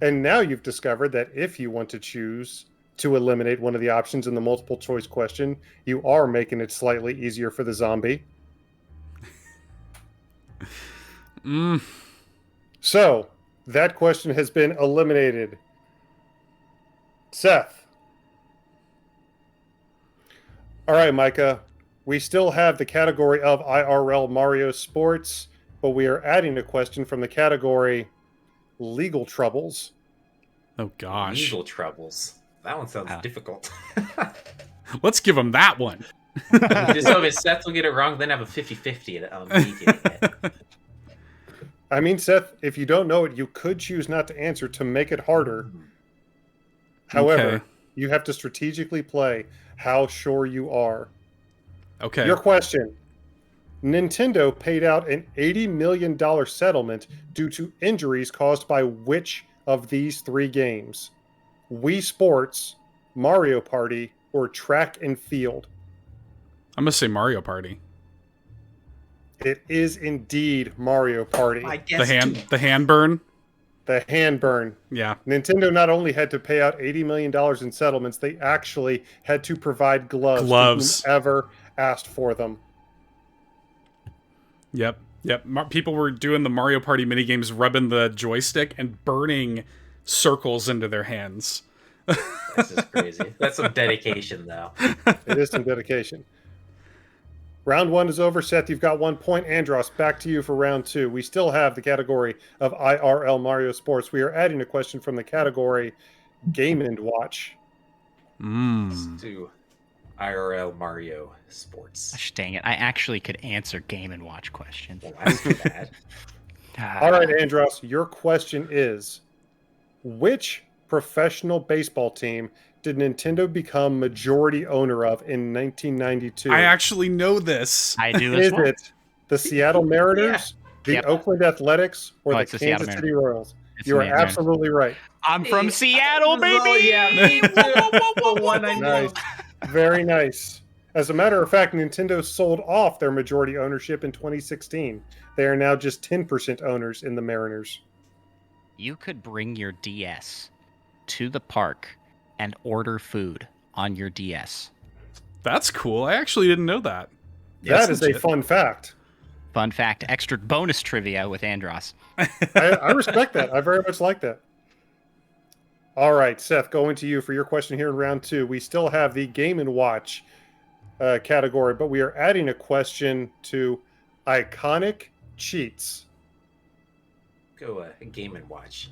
And now you've discovered that if you want to choose to eliminate one of the options in the multiple choice question, you are making it slightly easier for the zombie. So, that question has been eliminated. Seth. All right, Micah. We still have the category of IRL Mario Sports, but we are adding a question from the category Legal Troubles. Oh gosh. Legal troubles. That one sounds difficult. Let's give him that one. Just hope Seth will get it wrong, then have a 50-50 on me getting it. I mean, Seth, if you don't know it, you could choose not to answer to make it harder. However, you have to strategically play how sure you are. Okay. Your question. Nintendo paid out an $80 million settlement due to injuries caused by which of these three games? Wii Sports, Mario Party, or Track and Field? I'm gonna say Mario Party. It is indeed Mario Party. I guess The hand burn. The hand burn. Yeah. Nintendo not only had to pay out $80 million in settlements, they actually had to provide gloves to whomever asked for them. Yep. People were doing the Mario Party minigames, rubbing the joystick and burning circles into their hands. This is crazy. That's some dedication, though. It is some dedication. Round 1 is over. Seth, you've got 1 point. Andross, back to you for round 2. We still have the category of IRL Mario Sports. We are adding a question from the category Game & Watch. Let's do IRL Mario Sports. Gosh, dang it. I actually could answer Game & Watch questions. Well, that's too bad. All right, Andross, your question is, which professional baseball team did Nintendo become majority owner of in 1992? I actually know this. I do as Is well. it the Seattle Mariners, the Yep. Oakland Athletics, or No, the it's the Seattle Kansas City Royals? It's You are the Mariners. absolutely right. I'm from Hey, Seattle, baby! Oh, yeah, me too. The one I know. Nice. Very nice. As a matter of fact, Nintendo sold off their majority ownership in 2016. They are now just 10% owners in the Mariners. You could bring your DS to the park and order food on your DS. That's cool. I actually didn't know that. That is a fun fact. Fun fact, extra bonus trivia with Andross. I respect that. I very much like that. All right, Seth, going to you for your question here in round 2. We still have the Game & Watch category, but we are adding a question to iconic cheats. Go Game & Watch.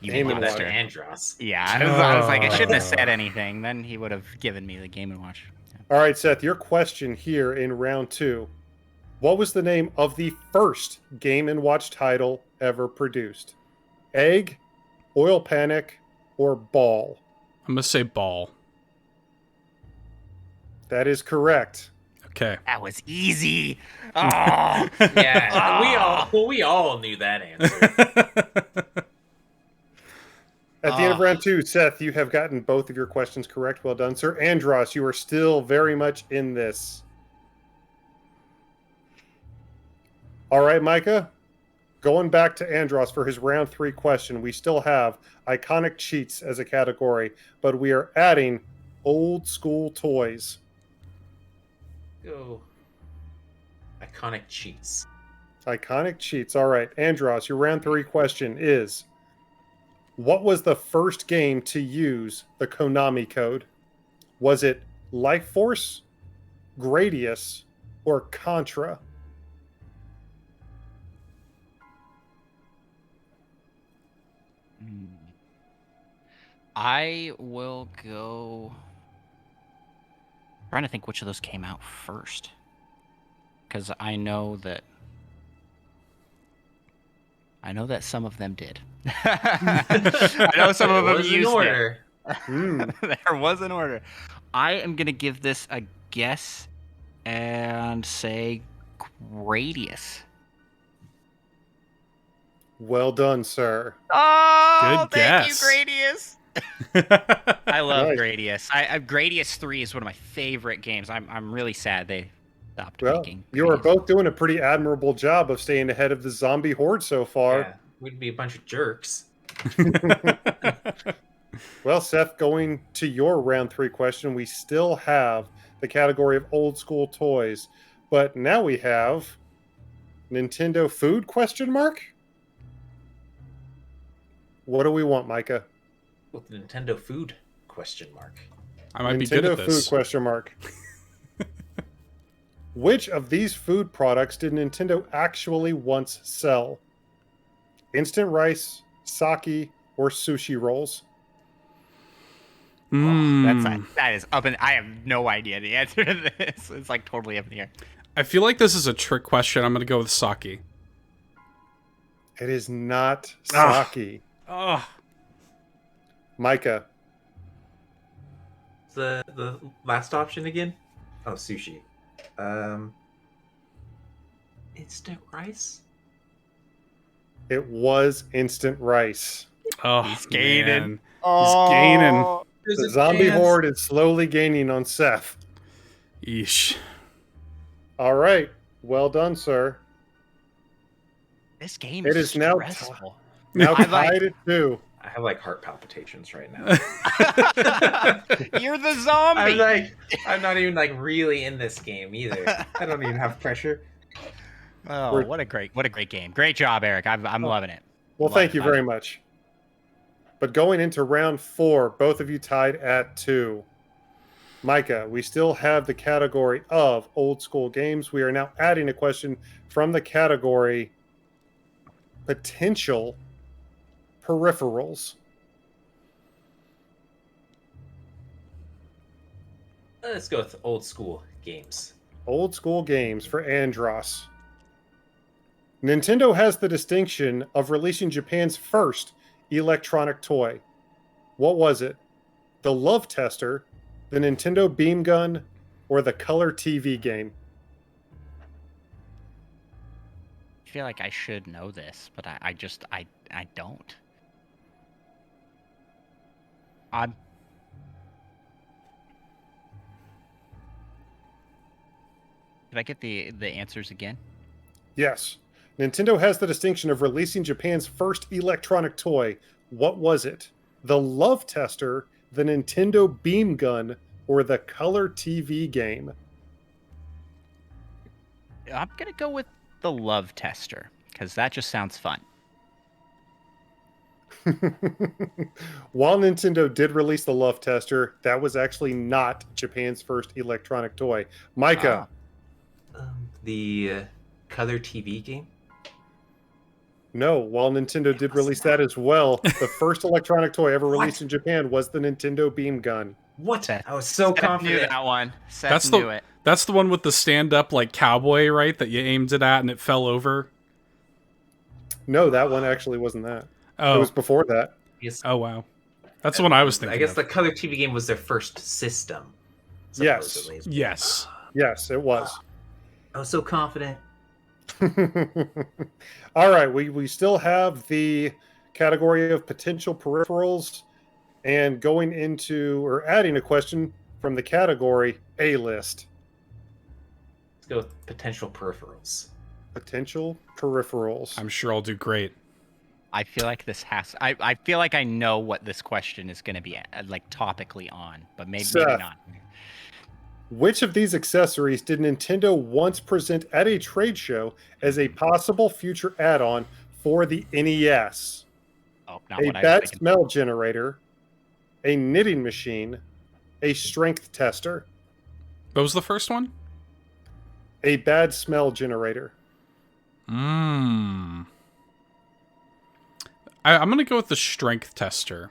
You Game & Give that to Watch. Andross. Yeah, I was like, I shouldn't have said anything. Then he would have given me the Game & Watch. All right, Seth, your question here in round 2. What was the name of the first Game & Watch title ever produced? Egg, Oil Panic, or Ball? I'm gonna say ball. That is correct. Okay. That was easy. Oh, Yeah, we all knew that answer. At the end of round 2, Seth, you have gotten both of your questions correct. Well done, sir. Andross, you are still very much in this. All right, Micah. Going back to Andross for his round 3 question, we still have iconic cheats as a category, but we are adding old school toys. Go iconic cheats. Iconic cheats. All right, Andross, your round 3 question is, what was the first game to use the Konami code? Was it Life Force, Gradius, or Contra? I will go. I'm trying to think which of those came out first, because I know that some of them did. I know some of them was in used order. Hmm. it. There was an order. I am gonna give this a guess and say Gradius. Well done, sir. Oh, Good thank guess. you, Gradius. I love Nice. Gradius. Gradius 3 is one of my favorite games. I'm really sad they stopped Well, making. you are Gradius. both doing a pretty admirable job of staying ahead of the zombie horde so Yeah, far. we'd be a bunch of jerks. Well, Seth, going to your round 3 question, we still have the category of old school toys, but now we have Nintendo food question mark? What do we want, Micah? With Nintendo food question mark. I might be good at Nintendo this. food question mark. Which of these food products did Nintendo actually once sell? Instant rice, sake, or sushi rolls? That is up, and I have no idea the answer to this. It's like totally up in the air. I feel like this is a trick question. I'm gonna go with sake. It is not Ah. sake. Oh, Micah, The last option again? Oh, sushi. Instant rice? It was Instant Rice. Oh, He's gaining. man. He's gaining. There's The a zombie chance. horde is slowly gaining on Seth. Yeesh. All right. Well done, sir. This game It is is now stressful. Now I like- tied at 2. I have like heart palpitations right now. You're the zombie. I'm not even like really in this game either. I don't even have pressure. Oh, We're- what a great game. Great job, Eric. I'm loving it. Well, thank you very much. But going into round 4, both of you tied at 2. Micah, we still have the category of old school games. We are now adding a question from the category potential peripherals. Let's go with old school games. Old school games for Andross. Nintendo has the distinction of releasing Japan's first electronic toy. What was it? The Love Tester, the Nintendo Beam Gun, or the Color TV game? I feel like I should know this, but I don't. I'm. Did I get the answers again? Yes. Nintendo has the distinction of releasing Japan's first electronic toy. What was it? The Love Tester, the Nintendo Beam Gun, or the Color TV game? I'm gonna go with the Love Tester because that just sounds fun. While Nintendo did release the Love Tester, that was actually not Japan's first electronic toy. Micah, The color TV game. no, while Nintendo did release that as well, the first electronic toy ever released in Japan was the Nintendo Beam Gun. What? Seth- I was so Seth knew confident. that one. Seth That's knew it. That's the one with the stand-up like cowboy, right? That you aimed it at and it fell over. No, that one actually wasn't that. Oh, It was before that. Yes. oh wow. That's the one I was thinking. I guess of. the color TV game was their first system. Yes. supposedly. Yes. Yes, it was. I was so confident. All right, we still have the category of potential peripherals and going into or adding a question from the category A list. Let's go with potential peripherals. Potential peripherals. I'm sure I'll do great. I feel like this has. I feel like I know what this question is going to be like topically on, but maybe Seth. not. Which of these accessories did Nintendo once present at a trade show as a possible future add-on for the NES? Oh, not A what I was bad thinking. smell generator, a knitting machine, a strength tester, What was the first one? a bad smell generator. I'm gonna go with the strength tester.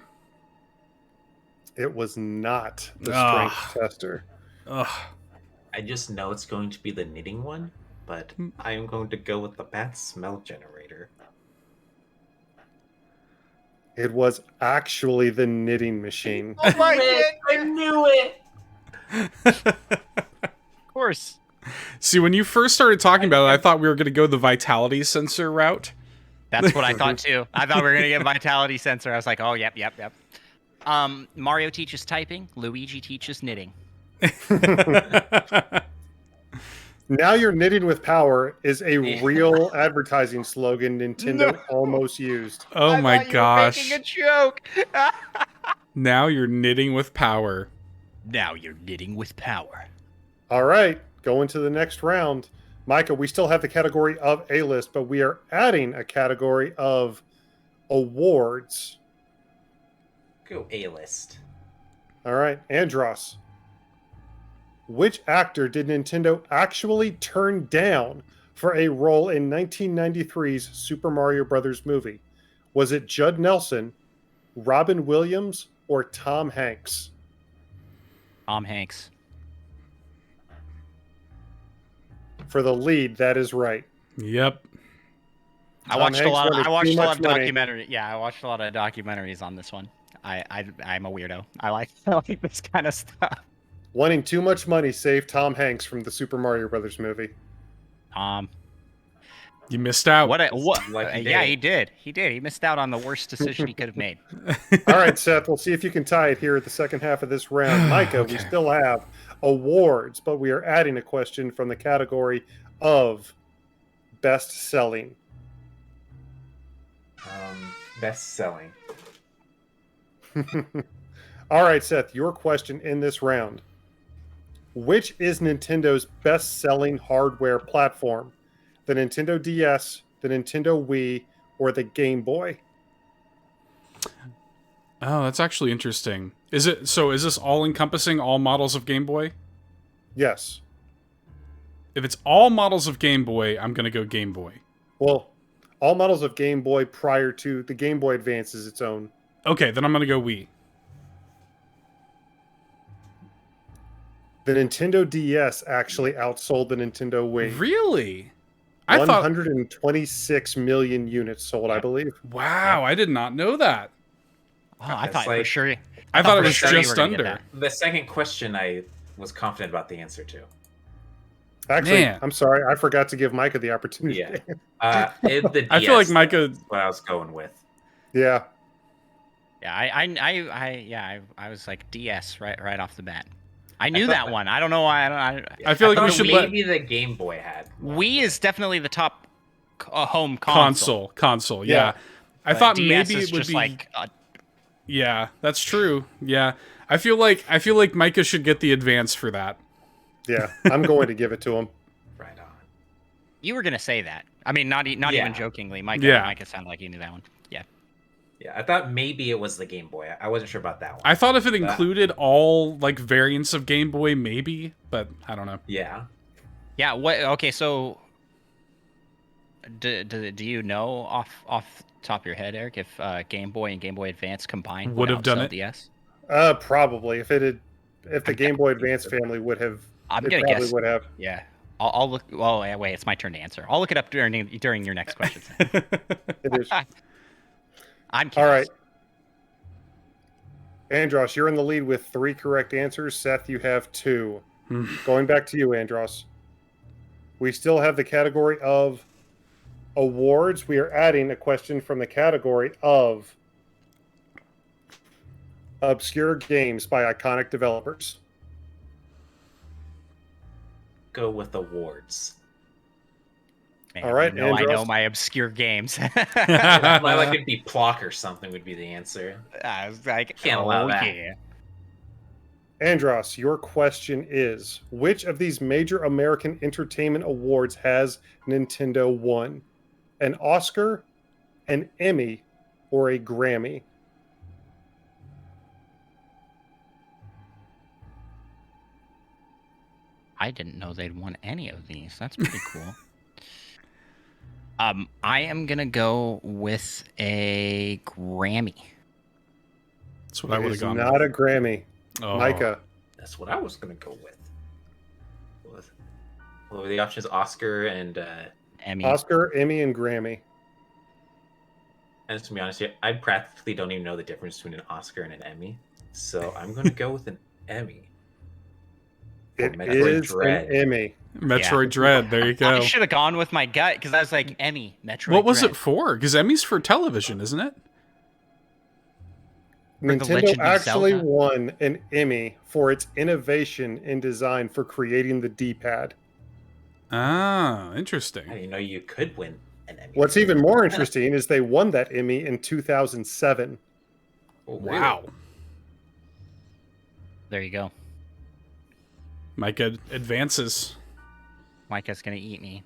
It was not the Ah. strength tester. Ugh. I just know it's going to be the knitting one, but I am going to go with the bad smell generator. It was actually the knitting machine. Oh my I knew it! Of course. See, when you first started talking about it, I thought we were gonna go the vitality sensor route. That's what I thought too. I thought we were gonna get vitality sensor. I was like, oh, yep. Mario teaches typing. Luigi teaches knitting. Now you're knitting with power is a real advertising slogan Nintendo almost used. Oh I my thought you were gosh. making a joke. Now you're knitting with power. Now you're knitting with power. All right, going to the next round. Micah, we still have the category of A-list, but we are adding a category of awards. Go A-list. All right, Andross. Which actor did Nintendo actually turn down for a role in 1993's Super Mario Brothers movie? Was it Judd Nelson, Robin Williams, or Tom Hanks? Tom Hanks. For the lead, that is right. Yep. I Tom watched a Hanks lot. wanted I watched too a lot much of money. documentary. Yeah, I watched a lot of documentaries on this one. I'm a weirdo. I like this kind of stuff. Wanting too much money saved Tom Hanks from the Super Mario Brothers movie. You missed out. What? Like he Yeah, did. he did. He did. He missed out on the worst decision he could have made. All right, Seth, we'll see if you can tie it here at the second half of this round. Micah, we Okay. still have awards, but we are adding a question from the category of best selling. Best selling. All right, Seth, your question in this round. Which is Nintendo's best selling hardware platform? The Nintendo DS, the Nintendo Wii, or the Game Boy? Oh, that's actually interesting. Is this all encompassing all models of Game Boy? Yes. If it's all models of Game Boy, I'm gonna go Game Boy. Well, all models of Game Boy prior to the Game Boy Advance is its own. Okay, then I'm gonna go Wii. The Nintendo DS actually outsold the Nintendo Wii. Really? I thought. 126 million units sold, I believe. Wow, I did not know that. Oh, I That's thought for like- sure. I thought it for was sure you were just gonna get under. that. The second question I was confident about the answer to. Actually, Man. I'm sorry, I forgot to give Micah the opportunity. Yeah. The DS, I feel like Micah. that's what I was going with. Yeah. Yeah, I was like DS right off the bat. I knew thought that that- one. I don't know why. I don't. I feel like we thought should let maybe the Game Boy had one. Wii is definitely the top home console. console. Yeah. Yeah. I But thought DS maybe is it would just be. like Yeah, that's true. Yeah, I feel like Micah should get the advance for that. Yeah. I'm going to give it to him. Right on. you were gonna say that. I mean, not Yeah. even jokingly. Micah, Yeah. Micah sounded like you knew that one. Yeah. Yeah, I thought maybe it was the Game Boy. I wasn't sure about that one. I thought if it included all like variants of Game Boy, maybe, but I don't know. Yeah. Yeah. What? Okay. So, do you know off the top of your head, Eric, if Game Boy and Game Boy Advance combined Would have done outsell it? DS? Probably. If the Game Boy Advance family would have, I'm it gonna probably guess. would have. Yeah. I'll look. Oh, yeah, wait. It's my turn to answer. I'll look it up during your next question. It is. I'm All right. curious. Andross, you're in the lead with 3 correct answers. Seth, you have 2. Going back to you, Andross. We still have the category of awards. We are adding a question from the category of obscure games by iconic developers. Go with awards. Man, All right, I know Andros. my obscure games. Like it'd be Plock or something would be the answer. I was like, Can't allow that. yeah. Andross, your question is, which of these major American entertainment awards has Nintendo won? An Oscar, an Emmy, or a Grammy? I didn't know they'd won any of these. That's pretty cool. I am gonna go with a Grammy. That's what I It would have is gone. not a Grammy. Oh. Micah. That's what I was gonna go with. What were the options? Oscar and Emmy. Oscar, Emmy, and Grammy. and to be honest, I practically don't even know the difference between an Oscar and an Emmy. So I'm gonna go with an Emmy. It Metroid is Dread. an Emmy. Metroid Dread. There you I go. should have gone with my gut because I was like Emmy, Metroid. What was Dread. it for? Because Emmy's for television, isn't it? For The Nintendo Legend of actually Zelda? won an Emmy for its innovation in design for creating the D-pad. Ah, I interesting. didn't know you could win an Emmy. What's even more interesting is they won that Emmy in 2007. Oh, really? Wow. There you go. Micah advances. Micah's gonna eat me.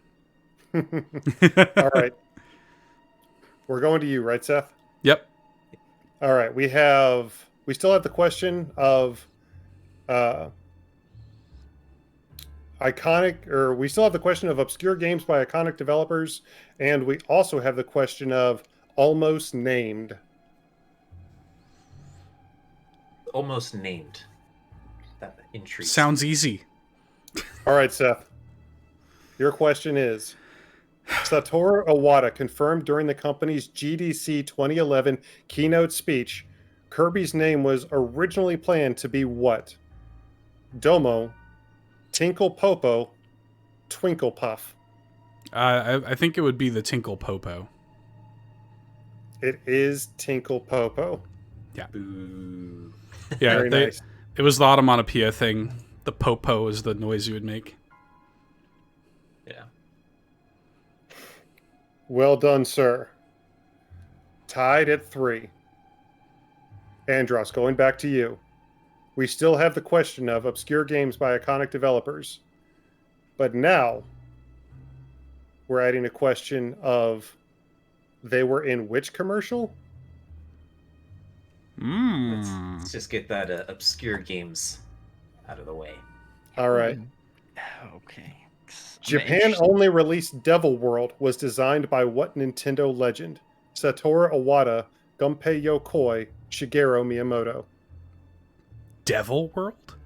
All right. We're going to you, right, Seth? Yep. All right. We still have the question of we still have the question of obscure games by iconic developers, and we also have the question of almost named. Almost named. That intrigues. Sounds easy. All right, Seth. Your question is, Satoru Iwata confirmed during the company's GDC 2011 keynote speech, Kirby's name was originally planned to be what? Domo, Tinkle Popo, Twinkle Puff. I think it would be the Tinkle Popo. It is Tinkle Popo. Yeah. Boo. Yeah, Very nice. It was the onomatopoeia thing. The popo is the noise you would make. Yeah. Well done, sir. Tied at 3. Andross, going back to you. We still have the question of obscure games by iconic developers. But now, we're adding a question of they were in which commercial? Let's just get that obscure games out of the way. All right. Okay. Japan only released Devil World was designed by what Nintendo legend? Satoru Iwata, Gunpei Yokoi, Shigeru Miyamoto. Devil World?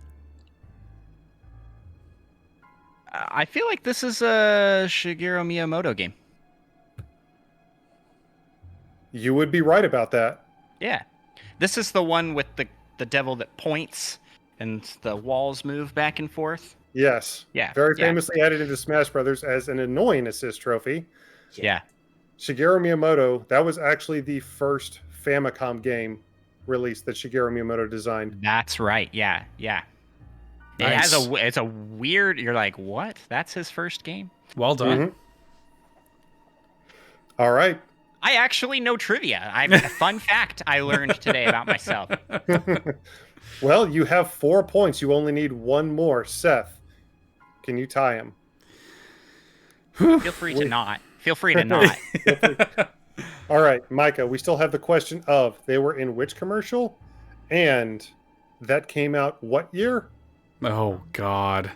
I feel like this is a Shigeru Miyamoto game. You would be right about that. Yeah. This is the one with the devil that points and the walls move back and forth. Yes. Yeah. Very famously added into Smash Brothers as an annoying assist trophy. Yeah. Shigeru Miyamoto, that was actually the first Famicom game released that Shigeru Miyamoto designed. That's right. Yeah. Yeah. Nice. It's a weird, you're like, what? That's his first game? Well done. All right. I actually know trivia. A fun fact I learned today about myself. Well, you have 4 points. You only need one more. Seth, can you tie him? Feel free to not. Feel free to not. All right, Micah, we still have the question of they were in which commercial? And that came out what year? Oh, God.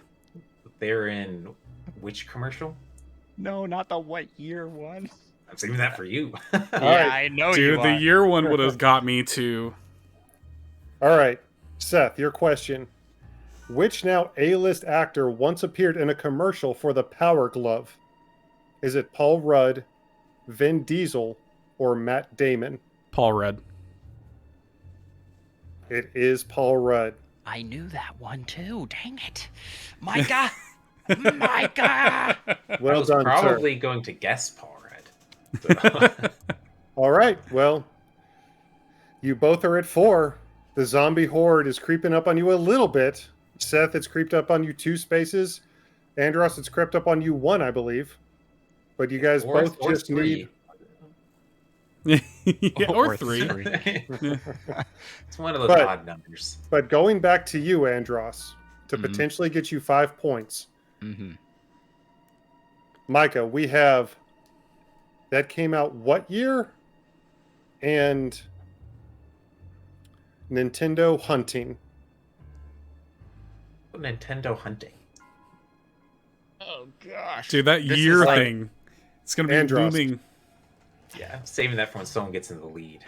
They're in which commercial? No, not the what year one. I'm saving that for you. Yeah, right. I know Dude, you the are. year one would have got me too. All right, Seth, your question. Which now A-list actor once appeared in a commercial for the Power Glove? Is it Paul Rudd, Vin Diesel, or Matt Damon? Paul Rudd. It is Paul Rudd. I knew that one too. Dang it. Micah! Micah! Well I was done, probably sir. going to guess Paul Rudd. All right, well, you both are at 4. The zombie horde is creeping up on you a little bit. Seth, it's creeped up on you 2 spaces. Andross, it's crept up on you 1, I believe. But you guys both or just need... Yeah, or 3. It's one of those But- odd numbers. But going back to you, Andross, to potentially get you 5 points. Mm-hmm. Micah, we have... That came out what year? And Nintendo Hunting. Nintendo Hunting. Oh gosh. Dude, that This year is like- thing. It's going to be Andross. looming. Yeah, I'm saving that for when someone gets in the lead.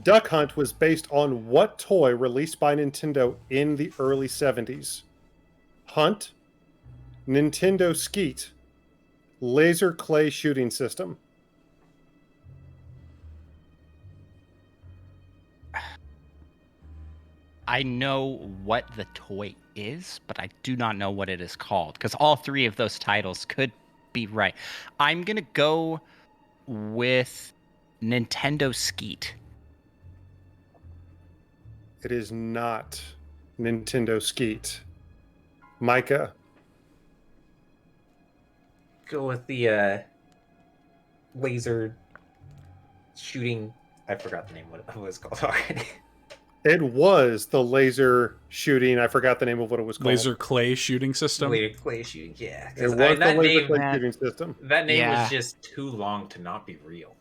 Duck Hunt was based on what toy released by Nintendo in the early 70s? Hunt, Nintendo Skeet, Laser Clay Shooting System. I know what the toy is, but I do not know what it is called because all 3 of those titles could be right. I'm going to go with Nintendo Skeet. It is not Nintendo Skeet. Micah, Go with the laser shooting. I forgot the name of what it was called already. it was the laser shooting. I forgot the name of what it was called. Laser clay shooting system. Laser clay shooting, yeah. It 'Cause, was I mean, the that laser name, clay shooting system. that name Yeah. was just too long to not be real.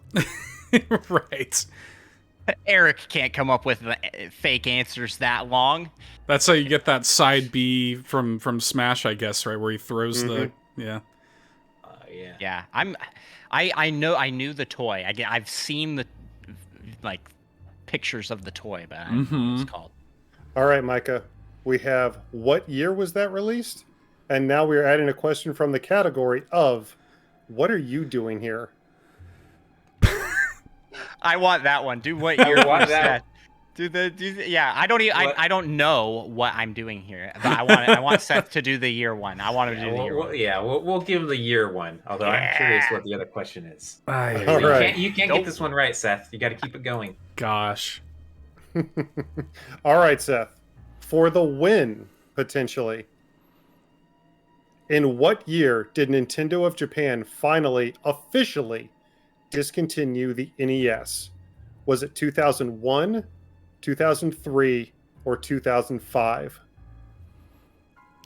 Right. Eric can't come up with fake answers that long. That's how you get that side B from Smash, I guess, right? Where he throws the... Yeah. Yeah. Yeah, I knew the toy. I've seen the like pictures of the toy, but I don't know what it's called. All right, Micah. We have what year was that released? And now we are adding a question from the category of what are you doing here? I want that one. Do what year want was that. that? Yeah, I don't even. I don't know what I'm doing here, but I want Seth to do the year one. I want him to do the year one. Yeah, we'll give him the year one. Although I'm curious what the other question is. All right. You can't get this one right, Seth. You got to keep it going. Gosh. All right, Seth. For the win, potentially. In what year did Nintendo of Japan finally, officially discontinue the NES? Was it 2001, 2003, or 2005?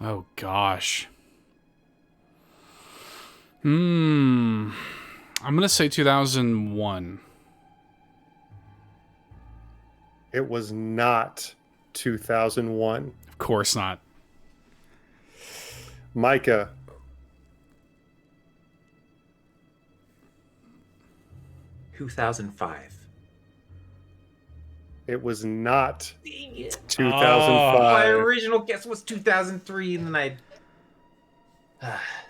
Oh gosh. I'm gonna say 2001. It was not 2001. Of course not. Micah. $2005. It was not Dang it. 2005. My original guess was 2003, and then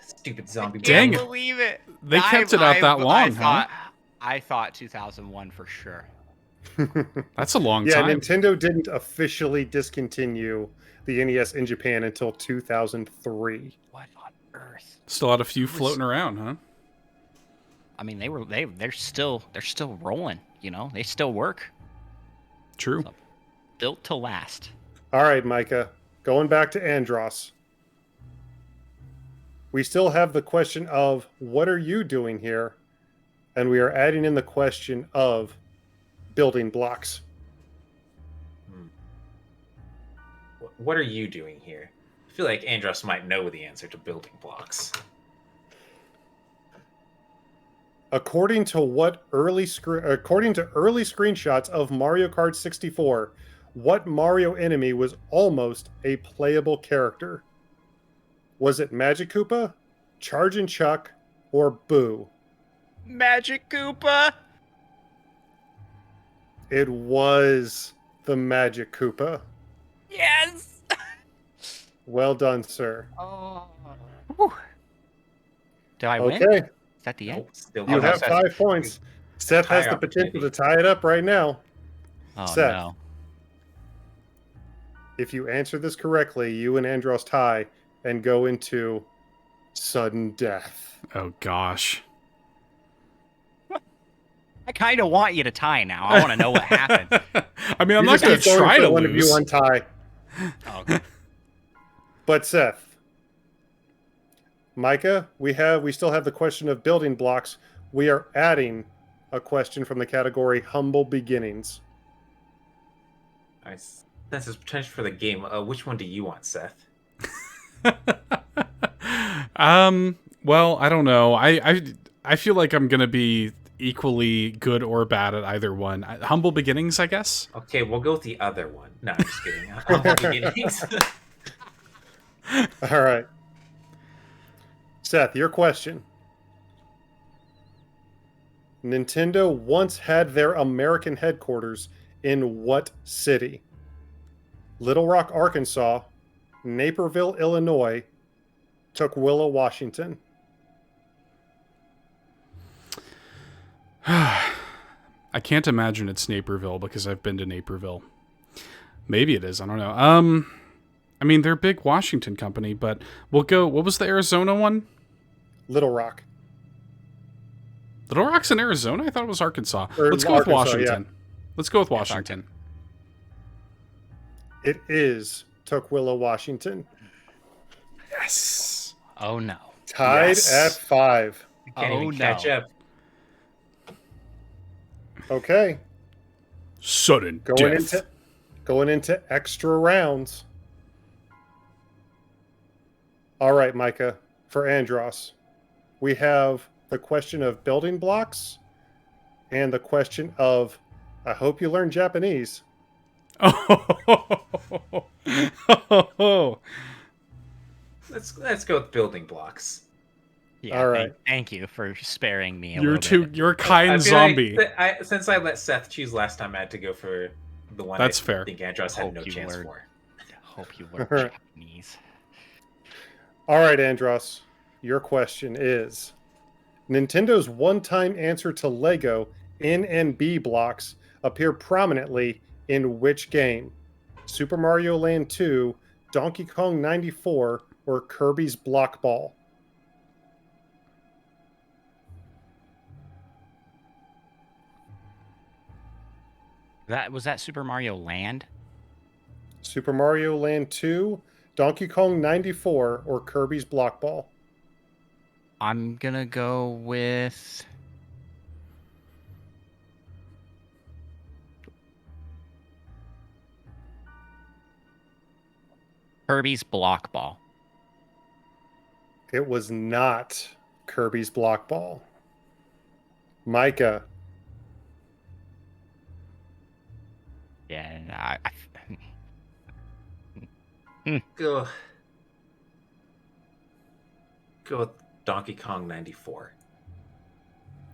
stupid zombie. Dang Can't it. believe it. They kept it out that long, huh? I thought 2001 for sure. That's a long Yeah, time. Nintendo didn't officially discontinue the NES in Japan until 2003. What on earth? Still had a few floating around, huh? I mean, they're still rolling. You know, they still work. True. So, built to last. All right, Micah. Going back to Andross. We still have the question of what are you doing here? And we are adding in the question of building blocks. What are you doing here? I feel like Andross might know the answer to building blocks. According to early screenshots of Mario Kart 64, what Mario enemy was almost a playable character? Was it Magic Koopa, Chargin' Chuck, or Boo? Magic Koopa. It was the Magic Koopa. Yes. Well done, sir. Oh. Whew. Do I win? Okay, Is that the end? Nope, still you no, have Seth. 5 points. Seth has Tie the up, potential maybe. to tie it up right now. Oh Seth. no. If you answer this correctly, you and Andros tie and go into sudden death. Oh gosh. I kind of want you to tie now. I want to know what happened. I mean, I'm You're not just going to gonna try put to one of you lose. on tie. Oh, okay. But Seth, Micah, we still have the question of building blocks. We are adding a question from the category humble beginnings. Nice. That's his potential for the game. Which one do you want, Seth? Well, I don't know. I feel like I'm going to be equally good or bad at either one. Humble beginnings, I guess. Okay, we'll go with the other one. No, I'm just kidding. Humble beginnings. All right. Seth, your question. Nintendo once had their American headquarters in what city? Little Rock, Arkansas, Naperville, Illinois, Tukwila, Washington. I can't imagine it's Naperville because I've been to Naperville. Maybe it is. I don't know. I mean, they're a big Washington company, but we'll go. What was the Arizona one? Little Rock. Little Rock's in Arizona? I thought it was Arkansas. Or Let's go with Arkansas, Washington. Let's go with Washington. It is Tukwila, Washington. Yes. Oh no. Tied Yes. at 5. Can't Oh, even catch no. up. Okay. Sudden death. Going into extra rounds. All right, Micah, for Andross, we have the question of building blocks and the question of I hope you learn Japanese. Oh. Let's go with building blocks. Yeah. All right. Thank you for sparing me. You're a kind I feel zombie. like since I let Seth choose last time, I had to go for the one That's I fair. think Andross had Hope no you chance learned. for. Hope you learn Alright. Japanese. All right, Andross, your question is Nintendo's one-time answer to Lego N and B blocks appear prominently in which game? Super Mario Land 2, Donkey Kong 94, or Kirby's Block Ball? Was that Super Mario Land? Super Mario Land 2, Donkey Kong 94, or Kirby's Block Ball? I'm gonna go with Kirby's Block Ball. It was not Kirby's Block Ball. Micah. Yeah, Go with Donkey Kong 94.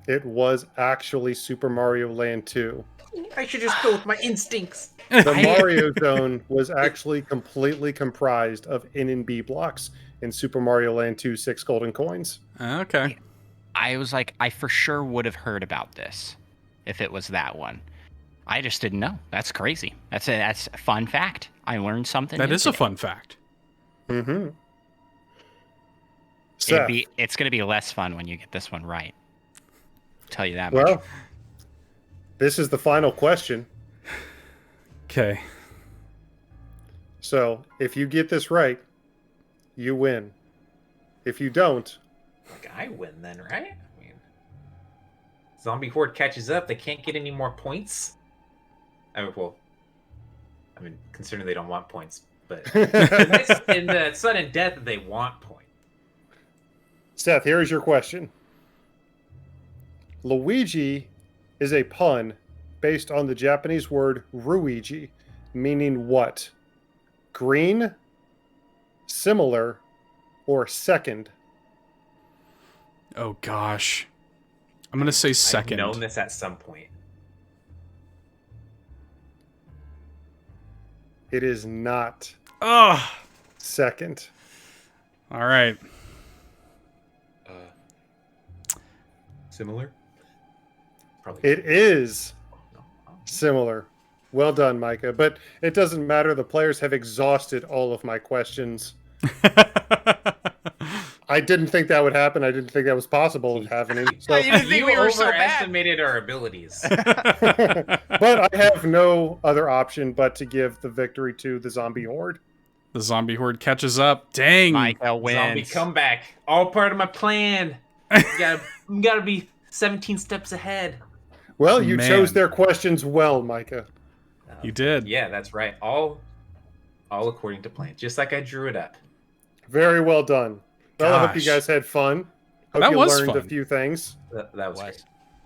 It was actually Super Mario Land 2. I should just go with my instincts. The Mario Zone was actually completely comprised of N and B blocks in Super Mario Land 2 6 golden coins. Okay. I was like, I for sure would have heard about this if it was that one. I just didn't know. That's crazy. That's a fun fact. I learned something. That new is a today. fun fact. Mm-hmm. Seth. It's going to be less fun when you get this one right. I'll tell you that much. Well, this is the final question. Okay. So if you get this right, you win. If you don't, Like, I win then, right? I mean, Zombie Horde catches up. They can't get any more points. Considering they don't want points, but in the sudden death, they want points. Seth, here is your question. Luigi is a pun based on the Japanese word Ruigi, meaning what? Green, similar, or second? Oh gosh. I'm gonna say second. I've known this at some point. It is not Oh. second. All right. Similar? Probably. It is No. similar. Well done, Micah. But it doesn't matter. The players have exhausted all of my questions. I didn't think that would happen. I didn't think that was possible of happening. So, You didn't think we were so bad. overestimated our abilities. but I have no other option but to give the victory to the Zombie Horde. The Zombie Horde catches up. Dang. Micah wins. Zombie comeback. All part of my plan. Gotta be 17 steps ahead. Well, you Man. chose their questions well, Micah. You did. Yeah, that's right. All according to plan. Just like I drew it up. Very well done. Well, I hope you Gosh. guys had fun. Hope That you was learned a fun. few things. That was great.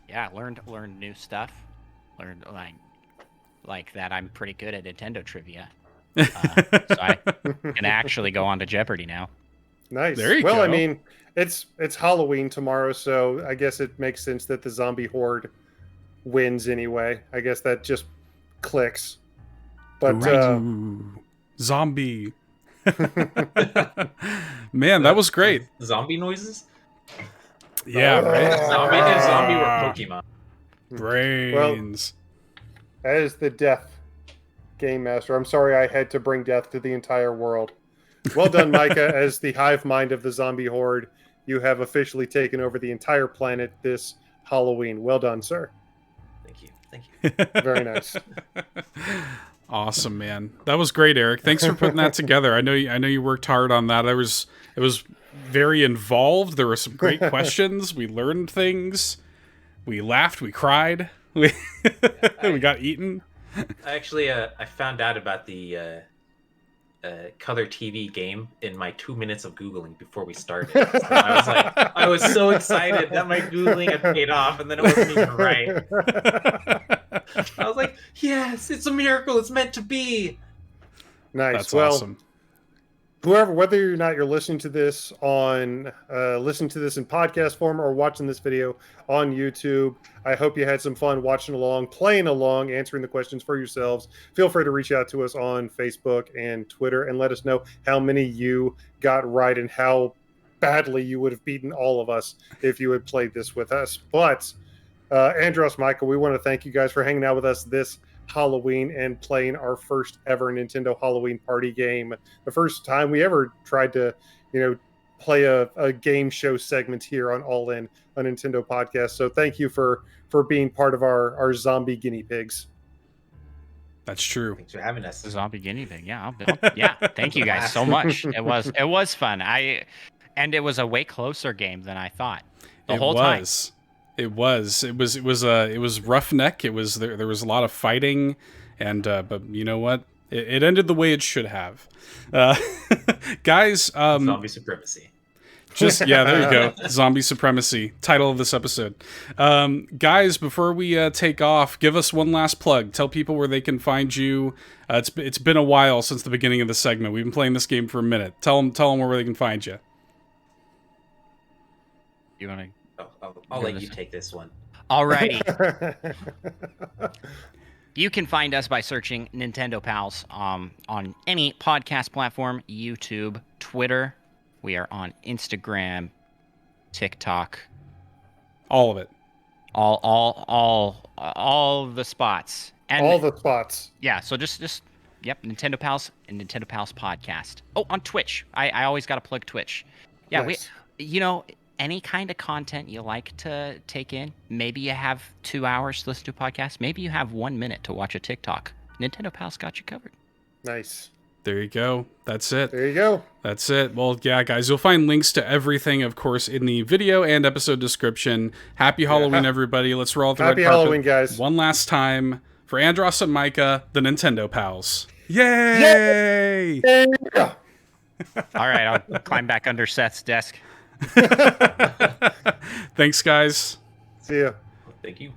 Yeah, learned new stuff. Learned like that. I'm pretty good at Nintendo trivia. So I can actually go on to Jeopardy now. Nice. There you well, go. I mean, it's Halloween tomorrow, so I guess it makes sense that the Zombie Horde wins anyway. I guess that just clicks. But Ooh, zombie. Man, that was great. Zombie noises? Yeah, right? Zombie were Pokemon. Brains. as the Death Game Master, I'm sorry I had to bring death to the entire world. Well done, Micah. As the hive mind of the Zombie Horde, you have officially taken over the entire planet this Halloween. Well done, sir. Thank you. Very nice. Awesome, man. That was great, Eric. Thanks for putting that together. I know you worked hard on that. It was very involved. There were some great questions. We learned things. We laughed. We cried. We got eaten. Actually, I found out about the color TV game in my 2 minutes of Googling before we started. So I was so excited that my Googling had paid off, and then it wasn't even right. I was like, yes, it's a miracle. It's meant to be. Nice. That's well, awesome. whether or not you're listening to this in podcast form or watching this video on YouTube, I hope you had some fun watching along, playing along, answering the questions for yourselves. Feel free to reach out to us on Facebook and Twitter and let us know how many you got right and how badly you would have beaten all of us if you had played this with us. But Andross, Micah, we want to thank you guys for hanging out with us this Halloween and playing our first ever Nintendo Halloween party game. The first time we ever tried to, play a game show segment here on All In, a Nintendo podcast. So thank you for being part of our zombie guinea pigs. That's true. Thanks for having us. The zombie guinea pig. Yeah. Yeah. Thank you guys so much. It was fun. And it was a way closer game than I thought. The whole time. It was roughneck. There was a lot of fighting, and but you know what? It ended the way it should have. Guys, zombie supremacy. There you go. Zombie supremacy. Title of this episode. Guys, before we take off, give us one last plug. Tell people where they can find you. It's been a while since the beginning of the segment. We've been playing this game for a minute. Tell them where they can find you. You want to? I'll let you take this one. Alrighty. You can find us by searching Nintendo Pals on any podcast platform, YouTube, Twitter. We are on Instagram, TikTok. All of it. All the spots. And all the spots. Yeah, so just Nintendo Pals and Nintendo Pals podcast. Oh, on Twitch. I always got to plug Twitch. Yeah, nice. Any kind of content you like to take in. Maybe you have 2 hours to listen to a podcast. Maybe you have 1 minute to watch a TikTok. Nintendo Pals got you covered. Nice. There you go. That's it. There you go. That's it. Well, yeah, guys, you'll find links to everything, of course, in the video and episode description. Happy Halloween, everybody. Let's roll out the red carpet. Happy Halloween, guys. One last time for Andross and Micah, the Nintendo Pals. Yay! Yeah. All right, I'll climb back under Seth's desk. Thanks, guys. See ya. Thank you.